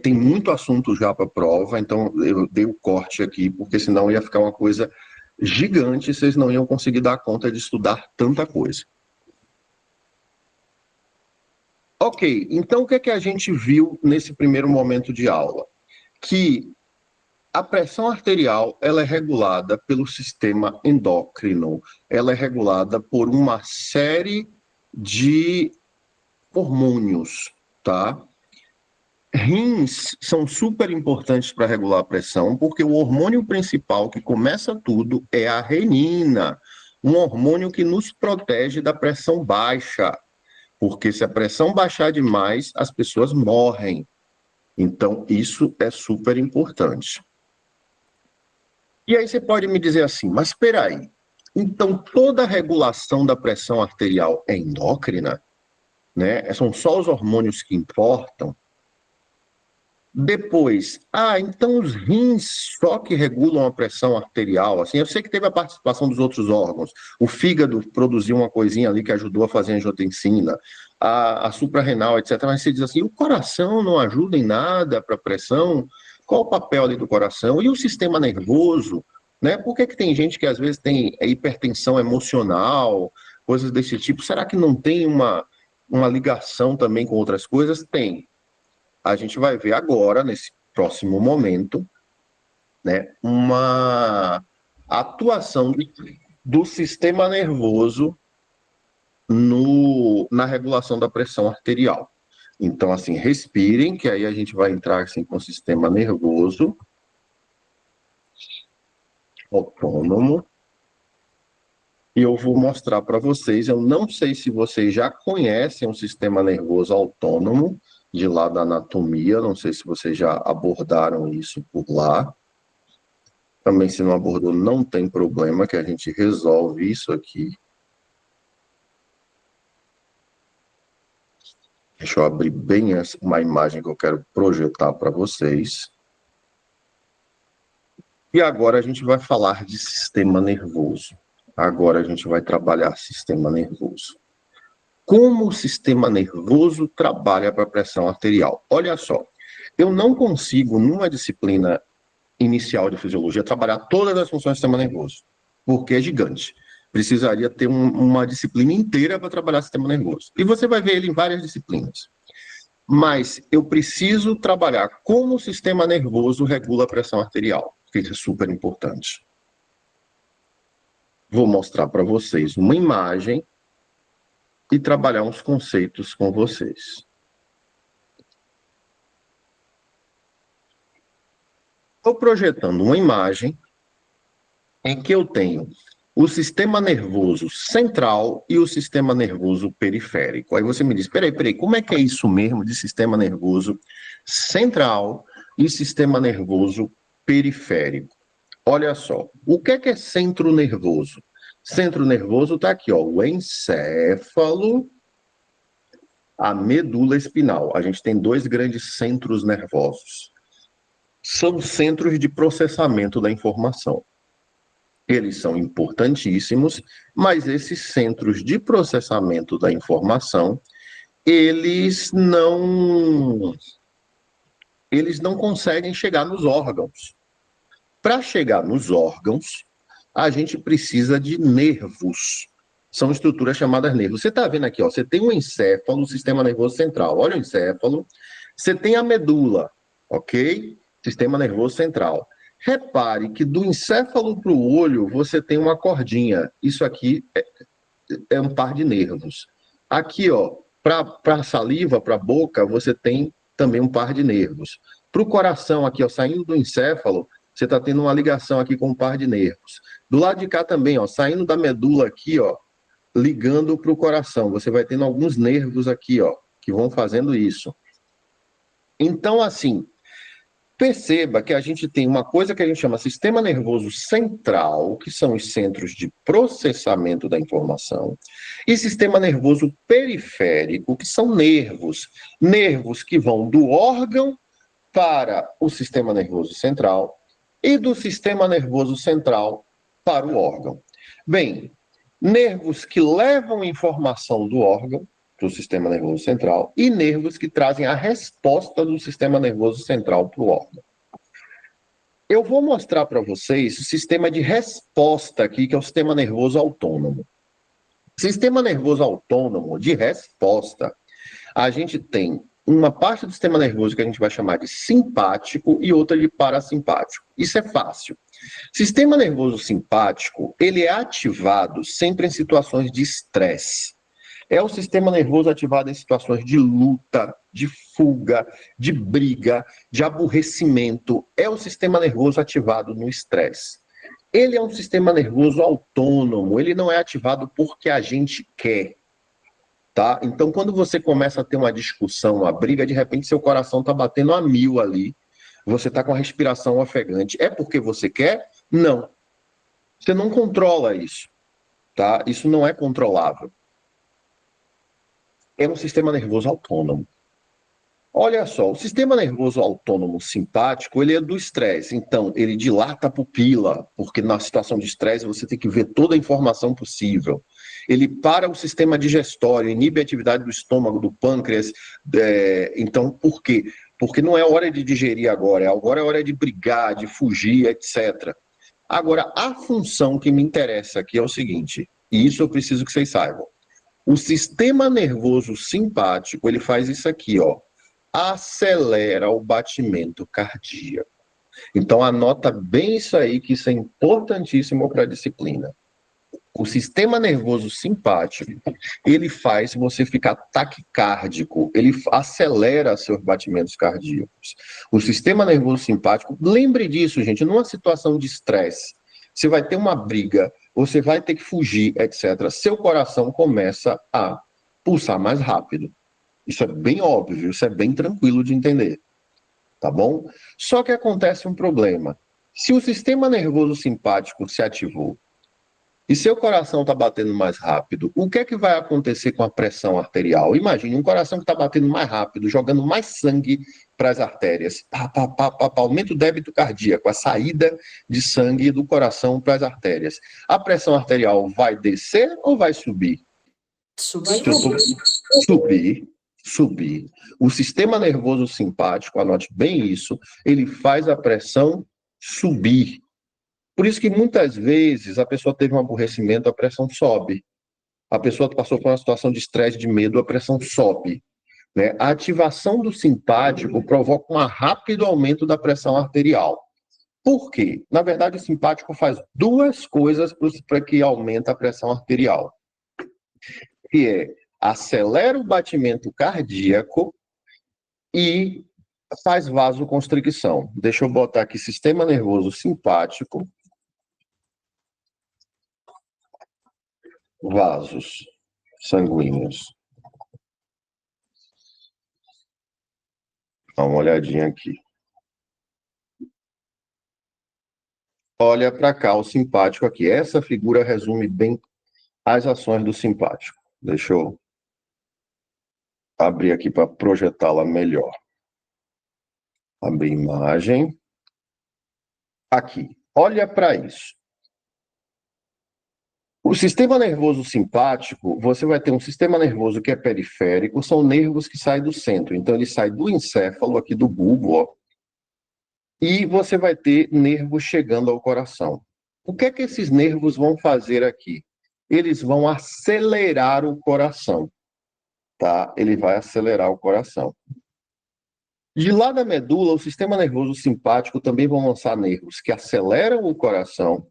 Tem muito assunto já para a prova, então eu dei o corte aqui, porque senão ia ficar uma coisa gigante, vocês não iam conseguir dar conta de estudar tanta coisa. Ok, então o que é que a gente viu nesse primeiro momento de aula? Que a pressão arterial ela é regulada pelo sistema endócrino, ela é regulada por uma série de hormônios, tá? Rins são super importantes para regular a pressão, porque o hormônio principal que começa tudo é a renina, um hormônio que nos protege da pressão baixa, porque se a pressão baixar demais, as pessoas morrem. Então, isso é super importante. E aí você pode me dizer assim, mas espera aí, então toda a regulação da pressão arterial é endócrina? Né? São só os hormônios que importam? Depois, então os rins só que regulam a pressão arterial, assim, eu sei que teve a participação dos outros órgãos, o fígado produziu uma coisinha ali que ajudou a fazer a angiotensina, a suprarrenal, etc. Mas você diz assim, o coração não ajuda em nada para a pressão? Qual o papel ali do coração? E o sistema nervoso? Né? Por que tem gente que às vezes tem hipertensão emocional, coisas desse tipo? Será que não tem uma ligação também com outras coisas? Tem. A gente vai ver agora, nesse próximo momento, né, uma atuação do sistema nervoso na regulação da pressão arterial. Então, assim, respirem, que aí a gente vai entrar assim, com o sistema nervoso autônomo. E eu vou mostrar para vocês, eu não sei se vocês já conhecem o sistema nervoso autônomo, de lá da anatomia, não sei se vocês já abordaram isso por lá. Também, se não abordou, não tem problema, que a gente resolve isso aqui. Deixa eu abrir bem uma imagem que eu quero projetar para vocês. E agora a gente vai falar de sistema nervoso. Agora a gente vai trabalhar sistema nervoso. Como o sistema nervoso trabalha para a pressão arterial? Olha só, eu não consigo, numa disciplina inicial de fisiologia, trabalhar todas as funções do sistema nervoso, porque é gigante. Precisaria ter uma disciplina inteira para trabalhar o sistema nervoso. E você vai ver ele em várias disciplinas. Mas eu preciso trabalhar como o sistema nervoso regula a pressão arterial, que isso é super importante. Vou mostrar para vocês uma imagem e trabalhar uns conceitos com vocês. Estou projetando uma imagem em que eu tenho o sistema nervoso central e o sistema nervoso periférico. Aí você me diz, peraí, como é que é isso mesmo de sistema nervoso central e sistema nervoso periférico? Olha só, o que é centro nervoso? Centro nervoso está aqui, ó, o encéfalo, a medula espinal. A gente tem dois grandes centros nervosos. São centros de processamento da informação. Eles são importantíssimos, mas esses centros de processamento da informação, eles não conseguem chegar nos órgãos. Para chegar nos órgãos, a gente precisa de nervos. São estruturas chamadas nervos. Você está vendo aqui, ó, você tem um encéfalo, o sistema nervoso central. Olha o encéfalo. Você tem a medula, ok? Sistema nervoso central. Repare que do encéfalo para o olho, você tem uma cordinha. Isso aqui é um par de nervos. Aqui, ó, para a saliva, para a boca, você tem também um par de nervos. Para o coração, aqui, ó, saindo do encéfalo, você está tendo uma ligação aqui com um par de nervos. Do lado de cá também, ó, saindo da medula aqui, ó, ligando para o coração. Você vai tendo alguns nervos aqui, ó, que vão fazendo isso. Então, assim, perceba que a gente tem uma coisa que a gente chama sistema nervoso central, que são os centros de processamento da informação, e sistema nervoso periférico, que são nervos. Nervos que vão do órgão para o sistema nervoso central e do sistema nervoso central para o órgão. Bem, nervos que levam informação do órgão para o sistema nervoso central e nervos que trazem a resposta do sistema nervoso central para o órgão. Eu vou mostrar para vocês o sistema de resposta aqui, que é o sistema nervoso autônomo. Sistema nervoso autônomo de resposta, a gente tem uma parte do sistema nervoso que a gente vai chamar de simpático e outra de parasimpático. Isso é fácil. Sistema nervoso simpático, ele é ativado sempre em situações de estresse. É o sistema nervoso ativado em situações de luta, de fuga, de briga, de aborrecimento. É o sistema nervoso ativado no estresse. Ele é um sistema nervoso autônomo, ele não é ativado porque a gente quer. Tá? Então, quando você começa a ter uma discussão, uma briga, de repente seu coração está batendo a 1000 ali, você está com a respiração ofegante. É porque você quer? Não. Você não controla isso. Tá? Isso não é controlável. É um sistema nervoso autônomo. Olha só, o sistema nervoso autônomo simpático, ele é do estresse. Então, ele dilata a pupila, porque na situação de estresse você tem que ver toda a informação possível. Ele para o sistema digestório, inibe a atividade do estômago, do pâncreas. Então, por quê? Porque não é hora de digerir agora é hora de brigar, de fugir, etc. Agora, a função que me interessa aqui é o seguinte, e isso eu preciso que vocês saibam. O sistema nervoso simpático, ele faz isso aqui, ó. Acelera o batimento cardíaco. Então, anota bem isso aí, que isso é importantíssimo para a disciplina. O sistema nervoso simpático, ele faz você ficar taquicárdico, ele acelera seus batimentos cardíacos. O sistema nervoso simpático, lembre disso, gente, numa situação de estresse, você vai ter uma briga, você vai ter que fugir, etc. Seu coração começa a pulsar mais rápido. Isso é bem óbvio, isso é bem tranquilo de entender, tá bom? Só que acontece um problema. Se o sistema nervoso simpático se ativou e seu coração está batendo mais rápido, o que é que vai acontecer com a pressão arterial? Imagine um coração que está batendo mais rápido, jogando mais sangue para as artérias. Aumenta o débito cardíaco, a saída de sangue do coração para as artérias. A pressão arterial vai descer ou vai subir? Subir. O sistema nervoso simpático, anote bem isso, ele faz a pressão subir. Por isso que muitas vezes a pessoa teve um aborrecimento, a pressão sobe. A pessoa passou por uma situação de estresse, de medo, a pressão sobe. Né? A ativação do simpático provoca um rápido aumento da pressão arterial. Por quê? Na verdade, o simpático faz duas coisas para que aumente a pressão arterial. Que é acelera o batimento cardíaco e faz vasoconstricção. Deixa eu botar aqui sistema nervoso simpático, vasos sanguíneos. Dá uma olhadinha aqui. Olha para cá o simpático aqui. Essa figura resume bem as ações do simpático. Deixa eu abrir aqui para projetá-la melhor. Abrir imagem. Aqui. Olha para isso. O sistema nervoso simpático, você vai ter um sistema nervoso que é periférico, são nervos que saem do centro. Então, ele sai do encéfalo, aqui do bulbo, ó, e você vai ter nervos chegando ao coração. O que é que esses nervos vão fazer aqui? Eles vão acelerar o coração, tá? Ele vai acelerar o coração. De lá da medula, o sistema nervoso simpático também vão lançar nervos que aceleram o coração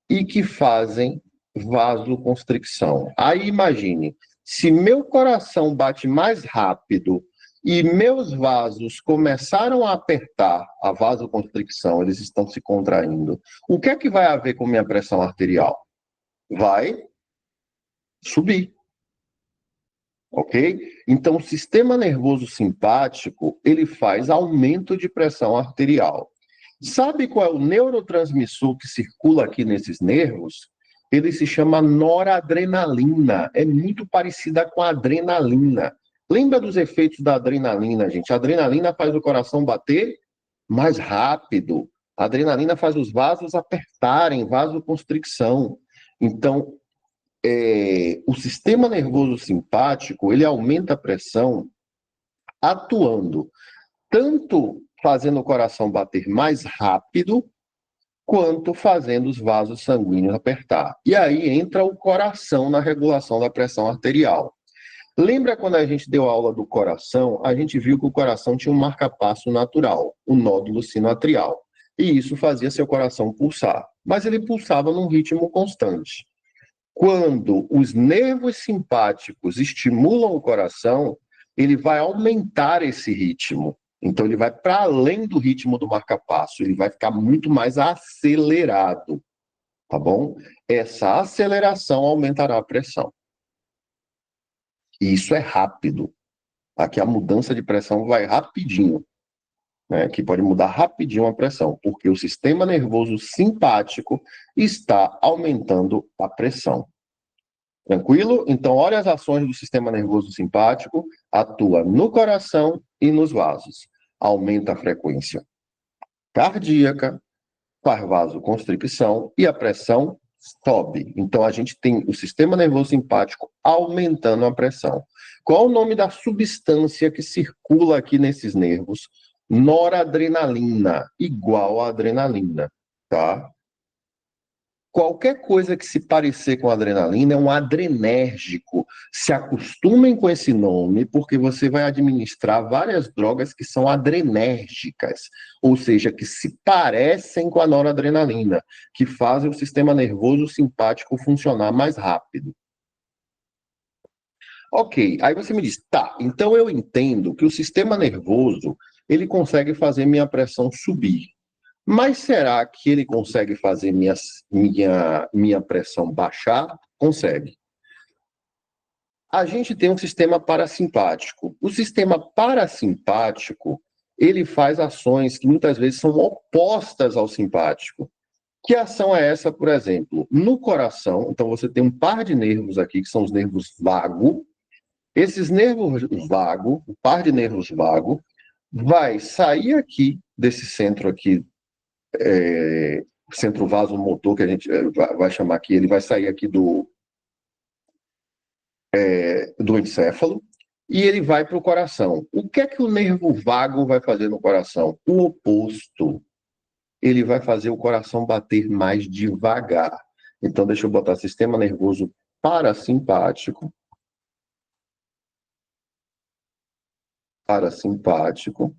e que fazem vasoconstricção. Aí imagine, se meu coração bate mais rápido e meus vasos começaram a apertar, a vasoconstricção, eles estão se contraindo, o que é que vai haver com minha pressão arterial? Vai subir. Ok? Então, o sistema nervoso simpático, ele faz aumento de pressão arterial. Sabe qual é o neurotransmissor que circula aqui nesses nervos? Ele se chama noradrenalina. É muito parecida com a adrenalina. Lembra dos efeitos da adrenalina, gente? A adrenalina faz o coração bater mais rápido. A adrenalina faz os vasos apertarem, vasoconstricção. Então, o sistema nervoso simpático, ele aumenta a pressão atuando tanto fazendo o coração bater mais rápido, quanto fazendo os vasos sanguíneos apertar. E aí entra o coração na regulação da pressão arterial. Lembra quando a gente deu aula do coração, a gente viu que o coração tinha um marcapasso natural, o nódulo sinoatrial. E isso fazia seu coração pulsar. Mas ele pulsava num ritmo constante. Quando os nervos simpáticos estimulam o coração, ele vai aumentar esse ritmo. Então, ele vai para além do ritmo do marcapasso, ele vai ficar muito mais acelerado, tá bom? Essa aceleração aumentará a pressão. E isso é rápido. Aqui a mudança de pressão vai rapidinho, né? Que pode mudar rapidinho a pressão, porque o sistema nervoso simpático está aumentando a pressão. Tranquilo? Então, olha as ações do sistema nervoso simpático, atua no coração e nos vasos. Aumenta a frequência cardíaca, faz vasoconstricção e a pressão sobe. Então, a gente tem o sistema nervoso simpático aumentando a pressão. Qual o nome da substância que circula aqui nesses nervos? Noradrenalina, igual a adrenalina, tá? Qualquer coisa que se parecer com adrenalina é um adrenérgico. Se acostumem com esse nome, porque você vai administrar várias drogas que são adrenérgicas, ou seja, que se parecem com a noradrenalina, que fazem o sistema nervoso simpático funcionar mais rápido. Ok, aí você me diz, tá, então eu entendo que o sistema nervoso, ele consegue fazer minha pressão subir. Mas será que ele consegue fazer minha pressão baixar? Consegue. A gente tem um sistema parasimpático. O sistema parasimpático, ele faz ações que muitas vezes são opostas ao simpático. Que ação é essa, por exemplo? No coração, então você tem um par de nervos aqui, que são os nervos vago. Esses nervos vago, o par de nervos vago, vai sair aqui desse centro aqui, centro vasomotor, que a gente vai chamar aqui, ele vai sair aqui do encéfalo, e ele vai para o coração. O que é que o nervo vago vai fazer no coração? O oposto. Ele vai fazer o coração bater mais devagar. Então, deixa eu botar sistema nervoso parasimpático. Parasimpático.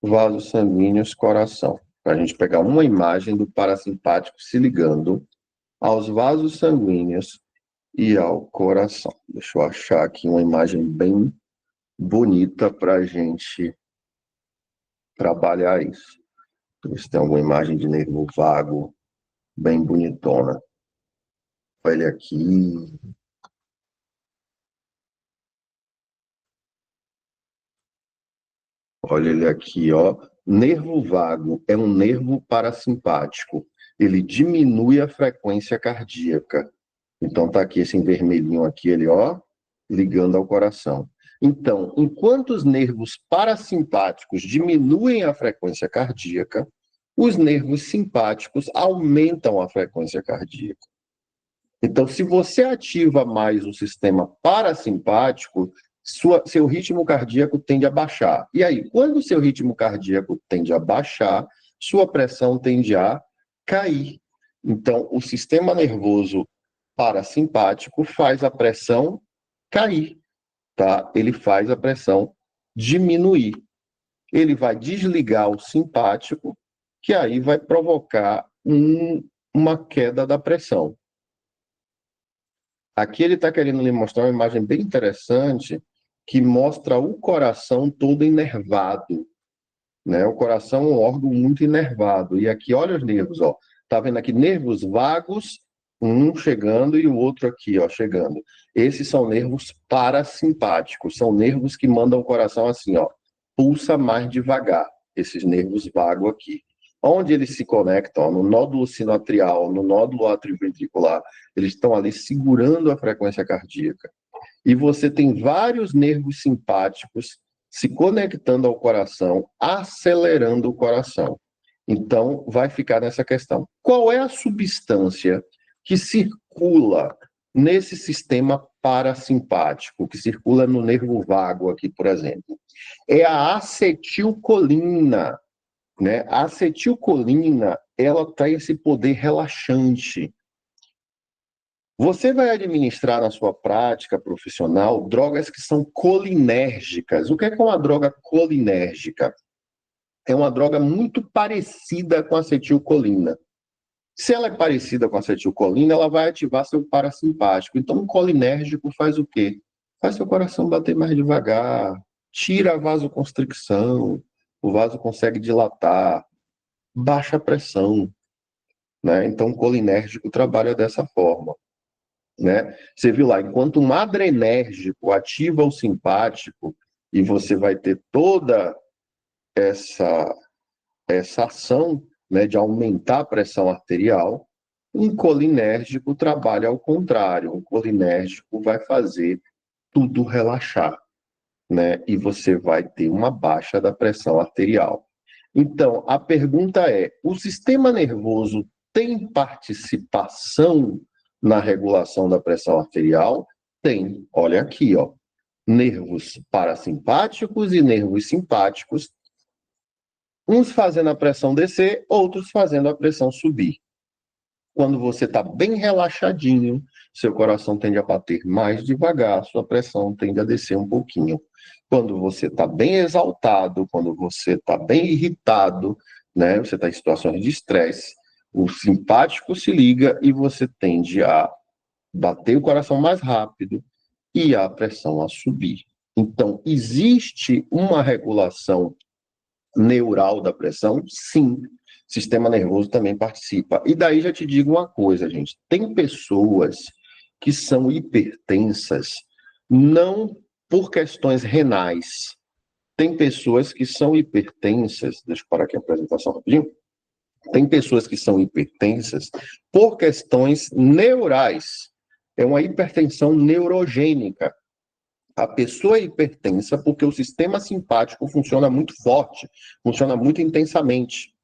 Vasos sanguíneos, coração. Para a gente pegar uma imagem do parasimpático se ligando aos vasos sanguíneos e ao coração. Deixa eu achar aqui uma imagem bem bonita para a gente trabalhar isso. Ver se tem alguma imagem de nervo vago bem bonitona. Olha aqui. Olha ele aqui, ó. Nervo vago é um nervo parasimpático. Ele diminui a frequência cardíaca. Então tá aqui esse vermelhinho aqui, ele, ó, ligando ao coração. Então, enquanto os nervos parasimpáticos diminuem a frequência cardíaca, os nervos simpáticos aumentam a frequência cardíaca. Então, se você ativa mais o sistema parasimpático, seu ritmo cardíaco tende a baixar. E aí, quando o seu ritmo cardíaco tende a baixar, sua pressão tende a cair. Então, o sistema nervoso parasimpático faz a pressão cair, tá? Ele faz a pressão diminuir. Ele vai desligar o simpático, que aí vai provocar uma queda da pressão. Aqui ele está querendo lhe mostrar uma imagem bem interessante, que mostra o coração todo inervado, né? O coração é um órgão muito inervado. E aqui, olha os nervos, ó. Tá vendo aqui nervos vagos, um chegando e o outro aqui, ó, chegando. Esses são nervos parasimpáticos, são nervos que mandam o coração assim, ó, pulsa mais devagar. Esses nervos vagos aqui. Onde eles se conectam? Ó, no nódulo sinoatrial, no nódulo atrioventricular, eles estão ali segurando a frequência cardíaca. E você tem vários nervos simpáticos se conectando ao coração, acelerando o coração. Então, vai ficar nessa questão. Qual é a substância que circula nesse sistema parasimpático, que circula no nervo vago aqui, por exemplo. É a acetilcolina, né? A acetilcolina, ela tem esse poder relaxante. Você vai administrar na sua prática profissional drogas que são colinérgicas. O que é uma droga colinérgica? É uma droga muito parecida com a acetilcolina. Se ela é parecida com a acetilcolina, ela vai ativar seu parasimpático. Então, um colinérgico faz o quê? Faz seu coração bater mais devagar, tira a vasoconstricção, o vaso consegue dilatar, baixa a pressão, né? Então, o colinérgico trabalha dessa forma, né? Você viu lá, enquanto um adrenérgico ativa o simpático e você vai ter toda essa ação, né, de aumentar a pressão arterial, um colinérgico trabalha ao contrário. Um colinérgico vai fazer tudo relaxar, né? E você vai ter uma baixa da pressão arterial. Então, a pergunta é: o sistema nervoso tem participação na regulação da pressão arterial? Tem. Olha aqui, ó. Nervos parasimpáticos e nervos simpáticos, uns fazendo a pressão descer, outros fazendo a pressão subir. Quando você está bem relaxadinho, seu coração tende a bater mais devagar, sua pressão tende a descer um pouquinho. Quando você está bem exaltado, quando você está bem irritado, né, você está em situações de estresse, o simpático se liga e você tende a bater o coração mais rápido e a pressão a subir. Então, existe uma regulação neural da pressão? Sim. Sistema nervoso também participa. E daí já te digo uma coisa, gente. Tem pessoas que são hipertensas não por questões renais. Tem pessoas que são hipertensas, deixa eu parar aqui a apresentação rapidinho. Tem pessoas que são hipertensas por questões neurais. É uma hipertensão neurogênica. A pessoa é hipertensa porque o sistema simpático funciona muito forte, funciona muito intensamente.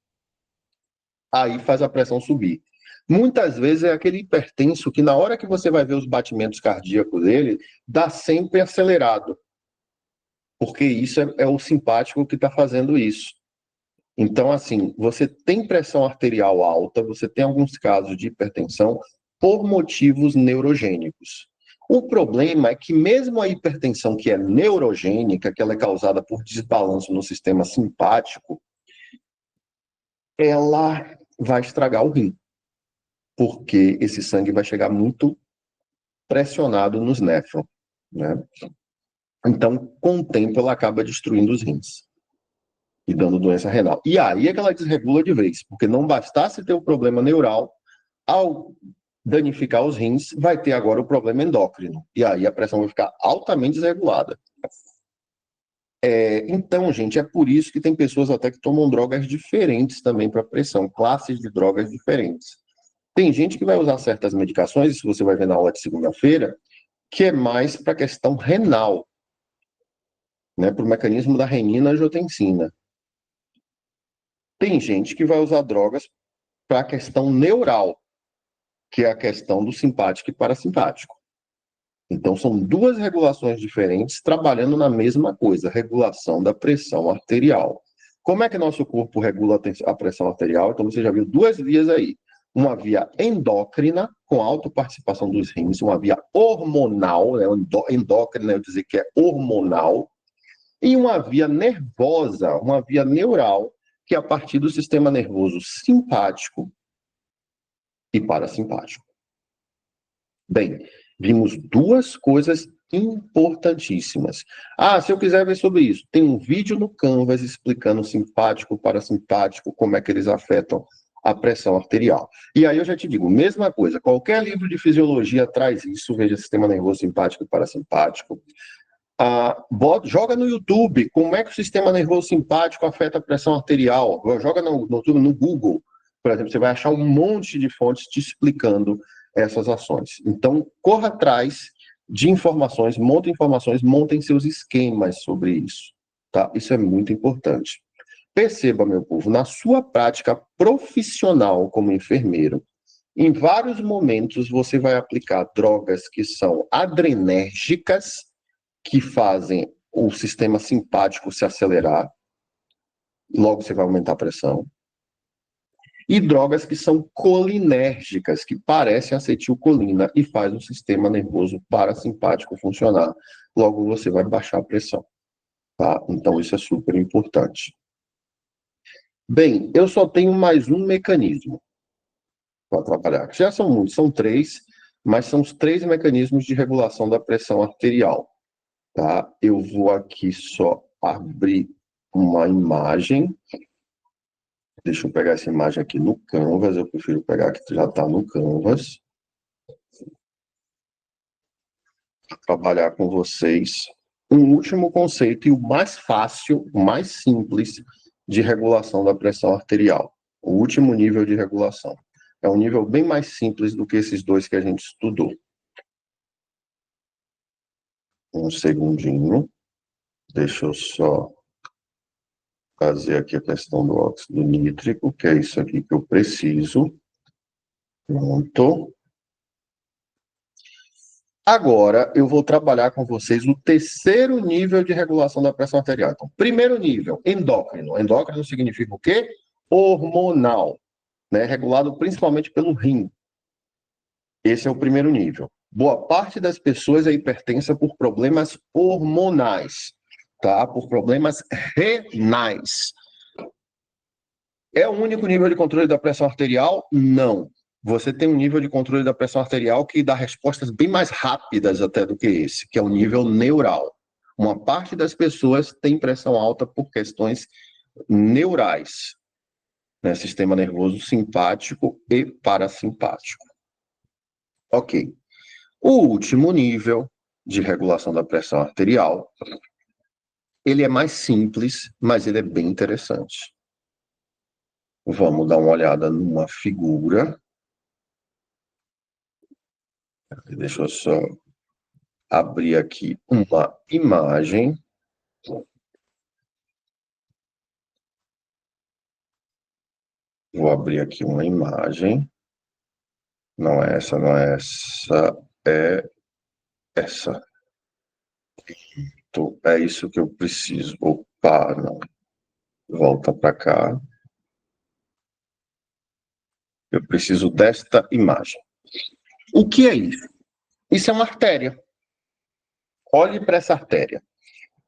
Aí faz a pressão subir. Muitas vezes é aquele hipertenso que na hora que você vai ver os batimentos cardíacos dele, dá sempre acelerado. Porque isso é o simpático que está fazendo isso. Então, assim, você tem pressão arterial alta, você tem alguns casos de hipertensão por motivos neurogênicos. O problema é que mesmo a hipertensão que é neurogênica, que ela é causada por desbalanço no sistema simpático, ela vai estragar o rim, porque esse sangue vai chegar muito pressionado nos néfrons, né? Então, com o tempo, ela acaba destruindo os rins e dando doença renal. E aí é que ela desregula de vez, porque não bastasse ter o problema neural, ao danificar os rins, vai ter agora o problema endócrino. E aí a pressão vai ficar altamente desregulada. Então, gente, é por isso que tem pessoas até que tomam drogas diferentes também para pressão, classes de drogas diferentes. Tem gente que vai usar certas medicações, isso você vai ver na aula de segunda-feira, que é mais para a questão renal, né, para o mecanismo da renina-angiotensina. Tem gente que vai usar drogas para a questão neural, que é a questão do simpático e parasimpático. Então, são duas regulações diferentes trabalhando na mesma coisa, regulação da pressão arterial. Como é que nosso corpo regula a pressão arterial? Então, você já viu duas vias aí. Uma via endócrina, com alta participação dos rins, uma via hormonal, né? Endócrina, eu dizer que é hormonal, e uma via nervosa, uma via neural, que é a partir do sistema nervoso simpático e parasimpático. Bem, vimos duas coisas importantíssimas. Se eu quiser ver sobre isso, tem um vídeo no Canvas explicando simpático, parasimpático, como é que eles afetam a pressão arterial. E aí eu já te digo, mesma coisa, qualquer livro de fisiologia traz isso, veja sistema nervoso simpático e parasimpático. Joga no YouTube como é que o sistema nervoso simpático afeta a pressão arterial. Joga no Google, por exemplo, você vai achar um monte de fontes te explicando essas ações. Então, corra atrás de informações, montem seus esquemas sobre isso, tá? Isso é muito importante. Perceba, meu povo, na sua prática profissional como enfermeiro, Em vários momentos, você vai aplicar drogas que são adrenérgicas, que fazem o sistema simpático se acelerar, logo você vai aumentar a pressão. E drogas que são colinérgicas, que parecem acetilcolina e faz o sistema nervoso parasimpático funcionar. Logo você vai baixar a pressão. Tá? Então isso é super importante. Bem, eu só tenho mais um mecanismo para trabalhar. Já são muitos, são 3, mas são os 3 mecanismos de regulação da pressão arterial. Tá? Eu vou aqui só abrir uma imagem. Deixa eu pegar essa imagem aqui no Canvas, eu prefiro pegar que já está no Canvas. Trabalhar com vocês um último conceito e o mais fácil, o mais simples de regulação da pressão arterial. O último nível de regulação. É um nível bem mais simples do que esses 2 que a gente estudou. Um segundinho. Deixa eu só fazer aqui a questão do óxido nítrico, que é isso aqui que eu preciso. Pronto. Agora, eu vou trabalhar com vocês o 3º nível de regulação da pressão arterial. Então, primeiro nível, endócrino. Endócrino significa o quê? Hormonal, né? Regulado principalmente pelo rim. Esse é o primeiro nível. Boa parte das pessoas é hipertensa por problemas hormonais, tá? Por problemas renais. É o único nível de controle da pressão arterial? Não. Você tem um nível de controle da pressão arterial que dá respostas bem mais rápidas até do que esse, que é o nível neural. Uma parte das pessoas tem pressão alta por questões neurais, né? Sistema nervoso simpático e parasimpático. Ok. O último nível de regulação da pressão arterial, ele é mais simples, mas ele é bem interessante. Vamos dar uma olhada numa figura. Deixa eu só abrir aqui uma imagem. Vou abrir aqui uma imagem. Não é essa, não é essa, é essa. Então, é isso que eu preciso. Opa, não. Volta para cá. Eu preciso desta imagem. O que é isso? Isso é uma artéria. Olhe para essa artéria.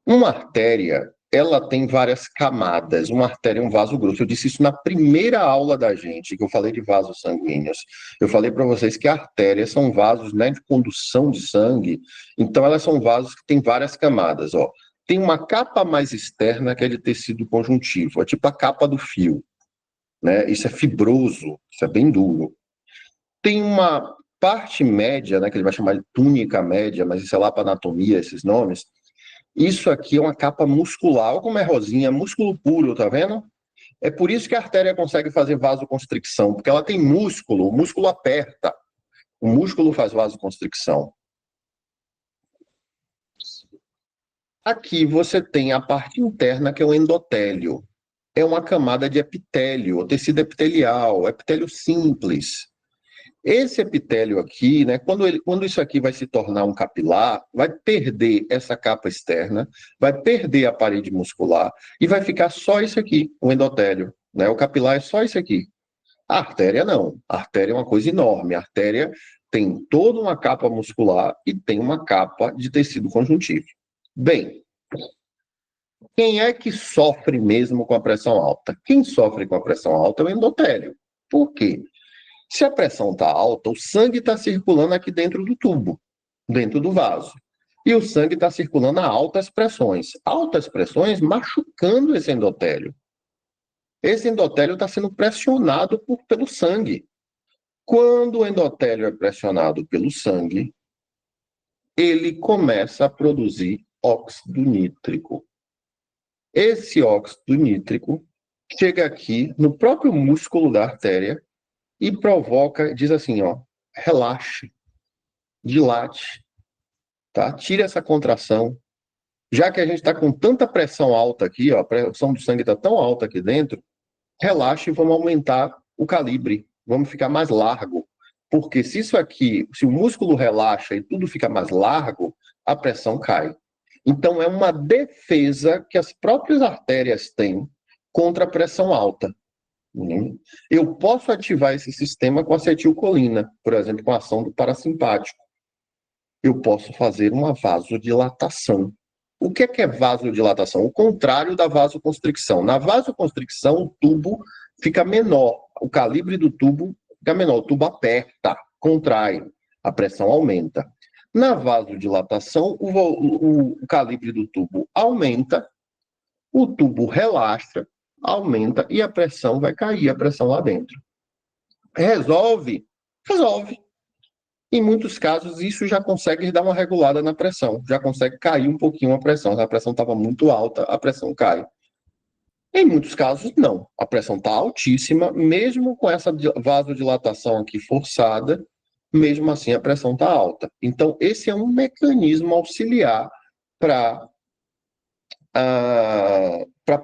Uma artéria, ela tem várias camadas. Uma artéria é um vaso grosso. Eu disse isso na primeira aula da gente, que eu falei de vasos sanguíneos. Eu falei para vocês que artérias são vasos, né, de condução de sangue. Então, elas são vasos que têm várias camadas. Ó. Tem uma capa mais externa, que é de tecido conjuntivo. É tipo a capa do fio. Né? Isso é fibroso, isso é bem duro. Tem uma parte média, né, que ele vai chamar de túnica média, mas isso é lá para anatomia, esses nomes. Isso aqui é uma capa muscular, olha como é rosinha, músculo puro, tá vendo? É por isso que a artéria consegue fazer vasoconstricção, porque ela tem músculo, o músculo aperta, o músculo faz vasoconstricção. Aqui você tem a parte interna, que é o endotélio. É uma camada de epitélio, o tecido epitelial, epitélio simples. Esse epitélio aqui, né, quando isso aqui vai se tornar um capilar, vai perder essa capa externa, vai perder a parede muscular e vai ficar só isso aqui, o endotélio. Né? O capilar é só isso aqui. A artéria não. A artéria é uma coisa enorme. A artéria tem toda uma capa muscular e tem uma capa de tecido conjuntivo. Bem, quem é que sofre mesmo com a pressão alta? Quem sofre com a pressão alta é o endotélio. Por quê? Se a pressão está alta, o sangue está circulando aqui dentro do tubo, dentro do vaso. E o sangue está circulando a altas pressões. Altas pressões machucando esse endotélio. Esse endotélio está sendo pressionado pelo sangue. Quando o endotélio é pressionado pelo sangue, ele começa a produzir óxido nítrico. Esse óxido nítrico chega aqui no próprio músculo da artéria e provoca, diz assim, ó, relaxe, dilate, tá? Tira essa contração. Já que a gente está com tanta pressão alta aqui, ó, a pressão do sangue está tão alta aqui dentro, relaxe e vamos aumentar o calibre, vamos ficar mais largo. Porque se o músculo relaxa e tudo fica mais largo, a pressão cai. Então, é uma defesa que as próprias artérias têm contra a pressão alta. Eu posso ativar esse sistema com acetilcolina, por exemplo, com a ação do parasimpático. Eu posso fazer uma vasodilatação. O que é vasodilatação? O contrário da vasoconstricção. Na vasoconstricção, o tubo fica menor, o calibre do tubo fica menor, o tubo aperta, contrai, a pressão aumenta. Na vasodilatação, o calibre do tubo aumenta, o tubo relaxa, aumenta e a pressão vai cair, a pressão lá dentro. Resolve? Resolve. Em muitos casos, isso já consegue dar uma regulada na pressão, já consegue cair um pouquinho a pressão. Se a pressão estava muito alta, a pressão cai. Em muitos casos, não. A pressão está altíssima, mesmo com essa vasodilatação aqui forçada, mesmo assim a pressão está alta. Então, esse é um mecanismo auxiliar para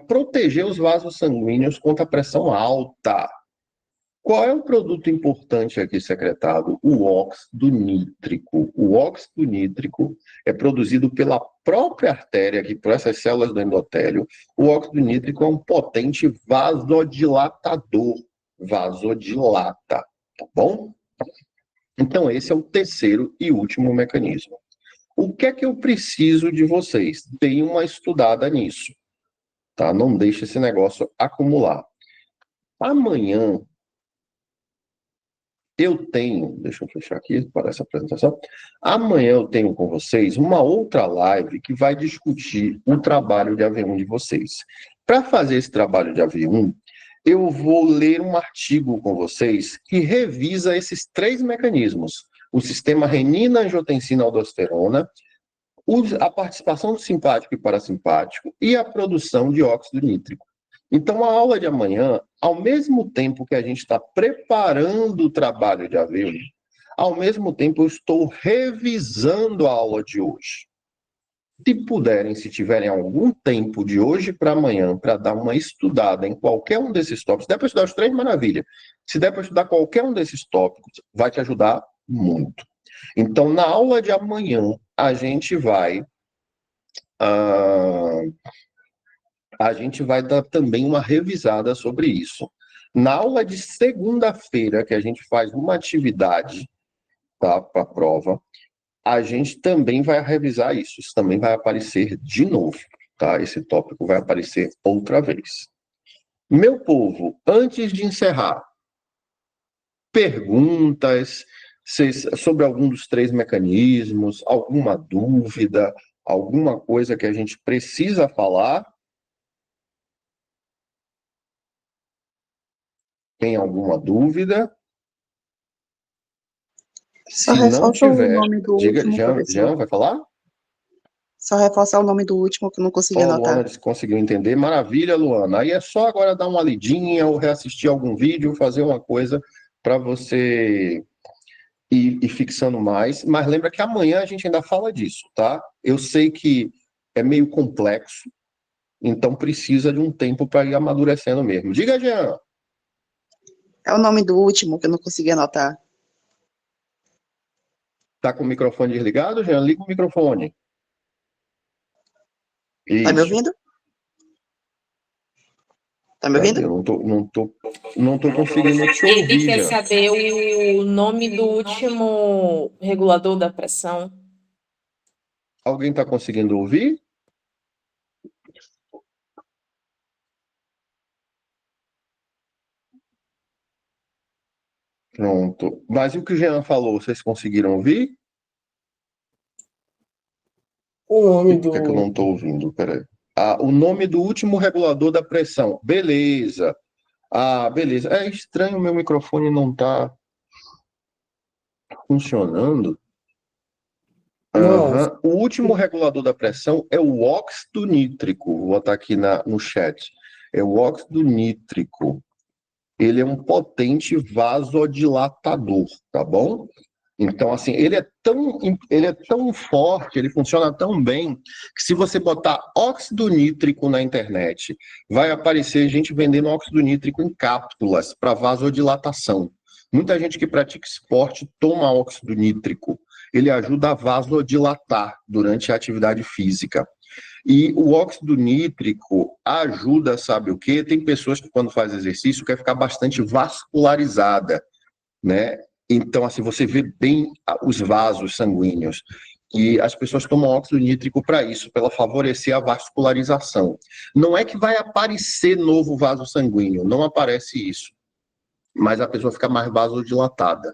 proteger os vasos sanguíneos contra a pressão alta. Qual é o produto importante aqui secretado? O óxido nítrico. O óxido nítrico é produzido pela própria artéria, aqui por essas células do endotélio. O óxido nítrico é um potente vasodilatador. Vasodilata, tá bom? Então, esse é o terceiro e último mecanismo. O que é que eu preciso de vocês? Deem uma estudada nisso, tá? Não deixe esse negócio acumular. Amanhã, deixa eu fechar aqui para essa apresentação. Amanhã eu tenho com vocês uma outra live que vai discutir o trabalho de AV1 de vocês. Para fazer esse trabalho de AV1, eu vou ler um artigo com vocês que revisa esses 3 mecanismos: o sistema renina-angiotensina-aldosterona, a participação do simpático e parasimpático e a produção de óxido nítrico. Então, a aula de amanhã, ao mesmo tempo que a gente está preparando o trabalho de AV1, ao mesmo tempo eu estou revisando a aula de hoje. Se puderem, se tiverem algum tempo de hoje para amanhã, para dar uma estudada em qualquer um desses tópicos, se der para estudar os 3, maravilha. Se der para estudar qualquer um desses tópicos, vai te ajudar muito. Então, na aula de amanhã, a gente vai dar também uma revisada sobre isso. Na aula de segunda-feira, que a gente faz uma atividade, tá, para a prova, a gente também vai revisar isso. Isso também vai aparecer de novo, tá? Esse tópico vai aparecer outra vez. Meu povo, antes de encerrar, perguntas sobre algum dos 3 mecanismos, alguma dúvida, alguma coisa que a gente precisa falar? Tem alguma dúvida? Só Se não reforça o tiver, nome do diga, último, Jean, professor. vai falar? Só reforçar o nome do último que eu não consegui Ó, anotar. Luana conseguiu entender. Maravilha, Luana. Aí é só agora dar uma lidinha ou reassistir algum vídeo, fazer uma coisa para você ir fixando mais. Mas lembra que amanhã a gente ainda fala disso, tá? Eu sei que é meio complexo, então precisa de um tempo para ir amadurecendo mesmo. Diga, Jean. É o nome do último que eu não consegui anotar. Tá com o microfone desligado, Jean? Liga o microfone. Tá me Isso. ouvindo? Tá me ouvindo? Eu não tô conseguindo te Ele ouvir, quer Jean. saber o nome do último regulador da pressão. Alguém tá conseguindo ouvir? Pronto. Mas e o que o Jean falou, vocês conseguiram ouvir? O nome Por que eu não do. estou ouvindo? Peraí. O nome do último regulador da pressão. Beleza. Beleza. É estranho, meu microfone não está funcionando. Não, Aham. O último regulador da pressão é o óxido nítrico. Vou botar aqui no chat. É o óxido nítrico. Ele é um potente vasodilatador, tá bom? Então, assim, ele é tão forte, ele funciona tão bem, que se você botar óxido nítrico na internet, vai aparecer gente vendendo óxido nítrico em cápsulas para vasodilatação. Muita gente que pratica esporte toma óxido nítrico. Ele ajuda a vasodilatar durante a atividade física. E o óxido nítrico ajuda, sabe o quê? Tem pessoas que quando faz exercício quer ficar bastante vascularizada, né? Então, assim, você vê bem os vasos sanguíneos. E as pessoas tomam óxido nítrico para isso, para favorecer a vascularização. Não é que vai aparecer novo vaso sanguíneo, não aparece isso. Mas a pessoa fica mais vasodilatada.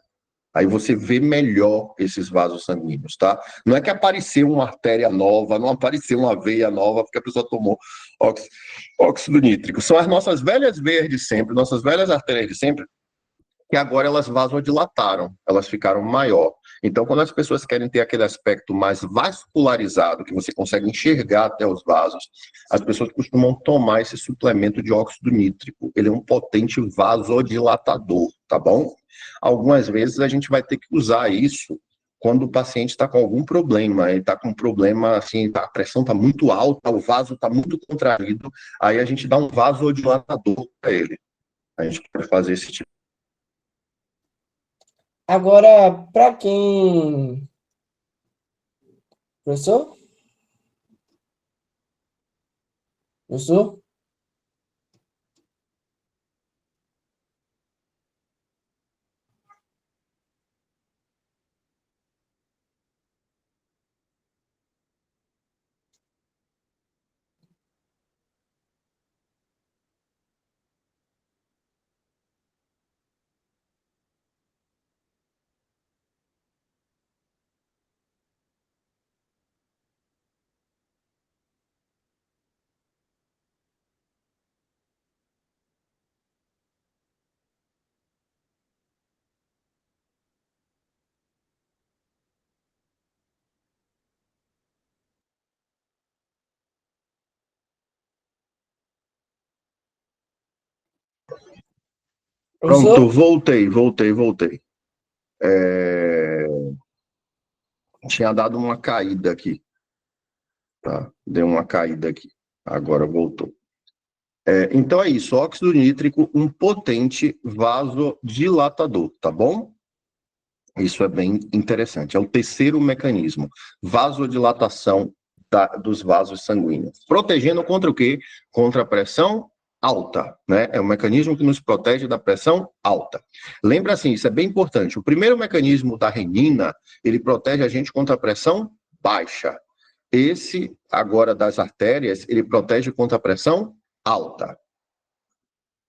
Aí você vê melhor esses vasos sanguíneos, tá? Não é que apareceu uma artéria nova, não apareceu uma veia nova, porque a pessoa tomou óxido nítrico. São as nossas velhas veias de sempre, nossas velhas artérias de sempre, que agora elas vasodilataram, elas ficaram maior. Então, quando as pessoas querem ter aquele aspecto mais vascularizado, que você consegue enxergar até os vasos, as pessoas costumam tomar esse suplemento de óxido nítrico. Ele é um potente vasodilatador, tá bom? Algumas vezes a gente vai ter que usar isso quando o paciente está com algum problema, ele está com um problema, assim, a pressão está muito alta, o vaso está muito contraído, aí a gente dá um vasodilatador para ele. A gente pode fazer esse tipo. Agora, para quem... Professor? Professor? Pronto, Professor? voltei. Tinha dado uma caída aqui, tá? Deu uma caída aqui, agora voltou. Então é isso, óxido nítrico, um potente vasodilatador, tá bom? Isso é bem interessante. É o terceiro mecanismo, vasodilatação dos vasos sanguíneos. Protegendo contra o quê? Contra a pressão alta, né? É um mecanismo que nos protege da pressão alta. Lembra assim, isso é bem importante. O primeiro mecanismo da renina, ele protege a gente contra a pressão baixa. Esse, agora, das artérias, ele protege contra a pressão alta.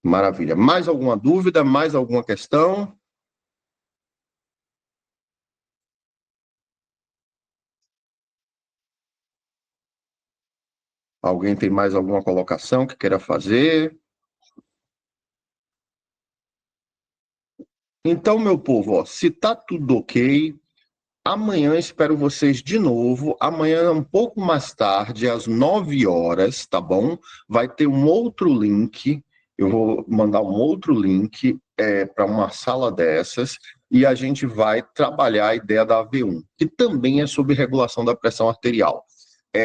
Maravilha. Mais alguma dúvida? Mais alguma questão? Alguém tem mais alguma colocação que queira fazer? Então, meu povo, ó, se tá tudo ok, amanhã espero vocês de novo. Amanhã, um pouco mais tarde, às 9 horas, tá bom? Vai ter um outro link. Eu vou mandar um outro link para uma sala dessas e a gente vai trabalhar a ideia da AV1, que também é sobre regulação da pressão arterial.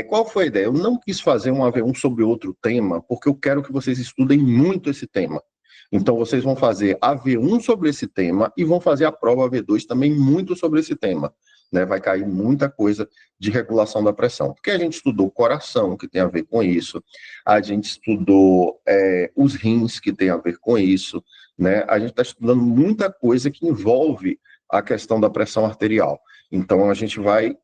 Qual foi a ideia? Eu não quis fazer um AV1 sobre outro tema, porque eu quero que vocês estudem muito esse tema. Então, vocês vão fazer AV1 sobre esse tema e vão fazer a prova AV2 também muito sobre esse tema. Né? Vai cair muita coisa de regulação da pressão. Porque a gente estudou coração, que tem a ver com isso. A gente estudou os rins, que tem a ver com isso. Né? A gente está estudando muita coisa que envolve a questão da pressão arterial. Então, a gente vai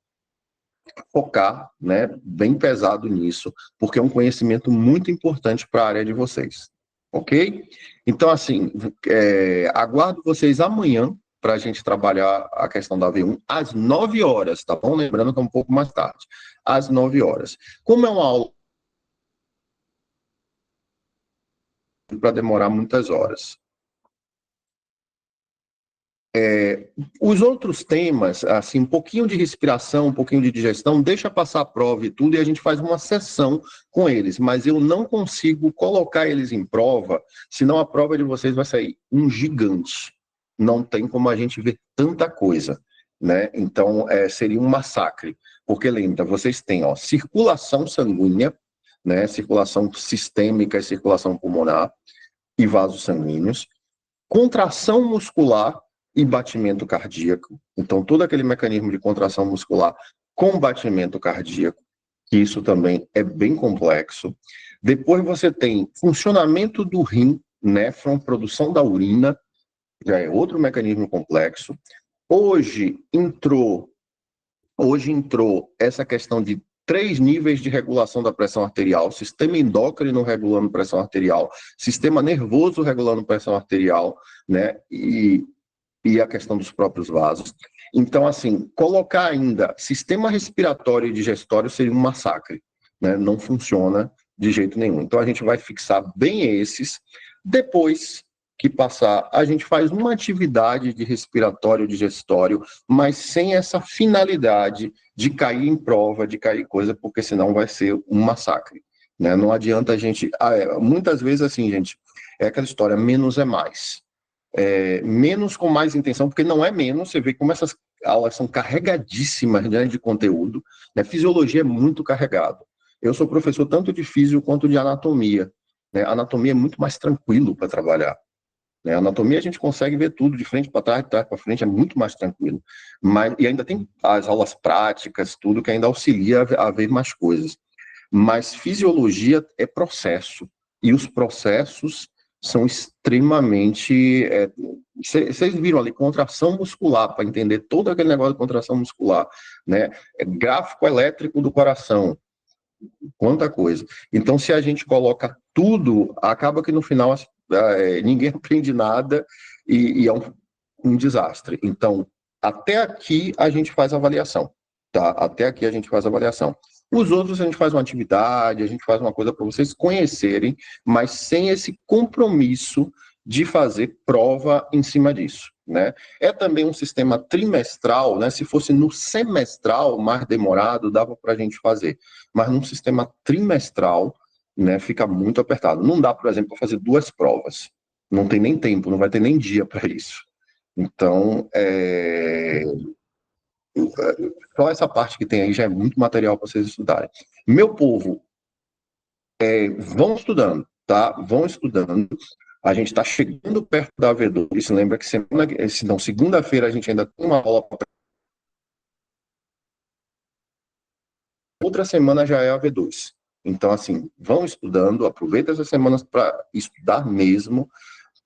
focar, né, bem pesado nisso, porque é um conhecimento muito importante para a área de vocês, ok? Então, assim, aguardo vocês amanhã para a gente trabalhar a questão da AV1 às 9 horas, tá bom? Lembrando que é um pouco mais tarde, às 9 horas. Como é uma aula para demorar muitas horas. Os outros temas, assim, um pouquinho de respiração, um pouquinho de digestão, deixa passar a prova e tudo, e a gente faz uma sessão com eles, mas eu não consigo colocar eles em prova, senão a prova de vocês vai sair um gigante. Não tem como a gente ver tanta coisa, né? Então, seria um massacre, porque lembra, vocês têm, ó, circulação sanguínea, né? Circulação sistêmica e circulação pulmonar e vasos sanguíneos, contração muscular e batimento cardíaco. Então, todo aquele mecanismo de contração muscular com batimento cardíaco, que isso também é bem complexo. Depois você tem funcionamento do rim, néfron, produção da urina, já é outro mecanismo complexo. Hoje entrou essa questão de 3 níveis de regulação da pressão arterial, sistema endócrino regulando pressão arterial, sistema nervoso regulando pressão arterial, né? E a questão dos próprios vasos. Então, assim, colocar ainda sistema respiratório e digestório seria um massacre, né? Não funciona de jeito nenhum. Então, a gente vai fixar bem esses. Depois que passar, a gente faz uma atividade de respiratório e digestório, mas sem essa finalidade de cair em prova, de cair coisa, porque senão vai ser um massacre, né? Não adianta a gente... muitas vezes, assim, gente, é aquela história, menos é mais. Menos com mais intenção, porque não é menos, você vê como essas aulas são carregadíssimas, né, de conteúdo, né? Fisiologia é muito carregado. Eu sou professor tanto de físio quanto de anatomia, né? Anatomia é muito mais tranquilo para trabalhar, né? Anatomia a gente consegue ver tudo de frente para trás, de trás para frente, é muito mais tranquilo. E ainda tem as aulas práticas, tudo que ainda auxilia a ver mais coisas. Mas fisiologia é processo, e os processos são extremamente... Vocês viram ali, contração muscular, para entender todo aquele negócio de contração muscular, né? Gráfico elétrico do coração, quanta coisa. Então, se a gente coloca tudo, acaba que no final ninguém aprende nada e é um desastre. Então, até aqui a gente faz avaliação, tá? Até aqui a gente faz avaliação. Os outros a gente faz uma atividade, a gente faz uma coisa para vocês conhecerem, mas sem esse compromisso de fazer prova em cima disso, né? É também um sistema trimestral, né? Se fosse no semestral, mais demorado, dava para a gente fazer. Mas num sistema trimestral, né, fica muito apertado. Não dá, por exemplo, para fazer 2 provas. Não tem nem tempo, não vai ter nem dia para isso. Então, só essa parte que tem aí já é muito material para vocês estudarem. Meu povo, vão estudando, tá? Vão estudando. A gente está chegando perto da V2. Lembra que segunda-feira a gente ainda tem uma aula. Outra semana já é a V2. Então, assim, vão estudando, aproveita essas semanas para estudar mesmo,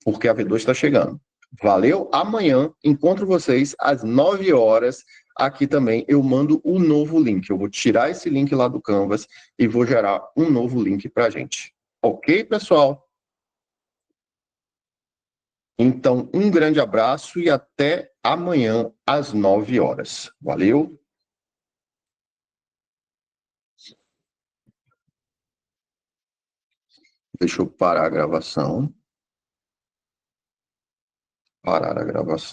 porque a V2 está chegando. Valeu? Amanhã encontro vocês às 9 horas. Aqui também eu mando o novo link. Eu vou tirar esse link lá do Canvas e vou gerar um novo link para a gente. Ok, pessoal? Então, um grande abraço e até amanhã às 9 horas. Valeu? Deixa eu parar a gravação. Parar a gravação.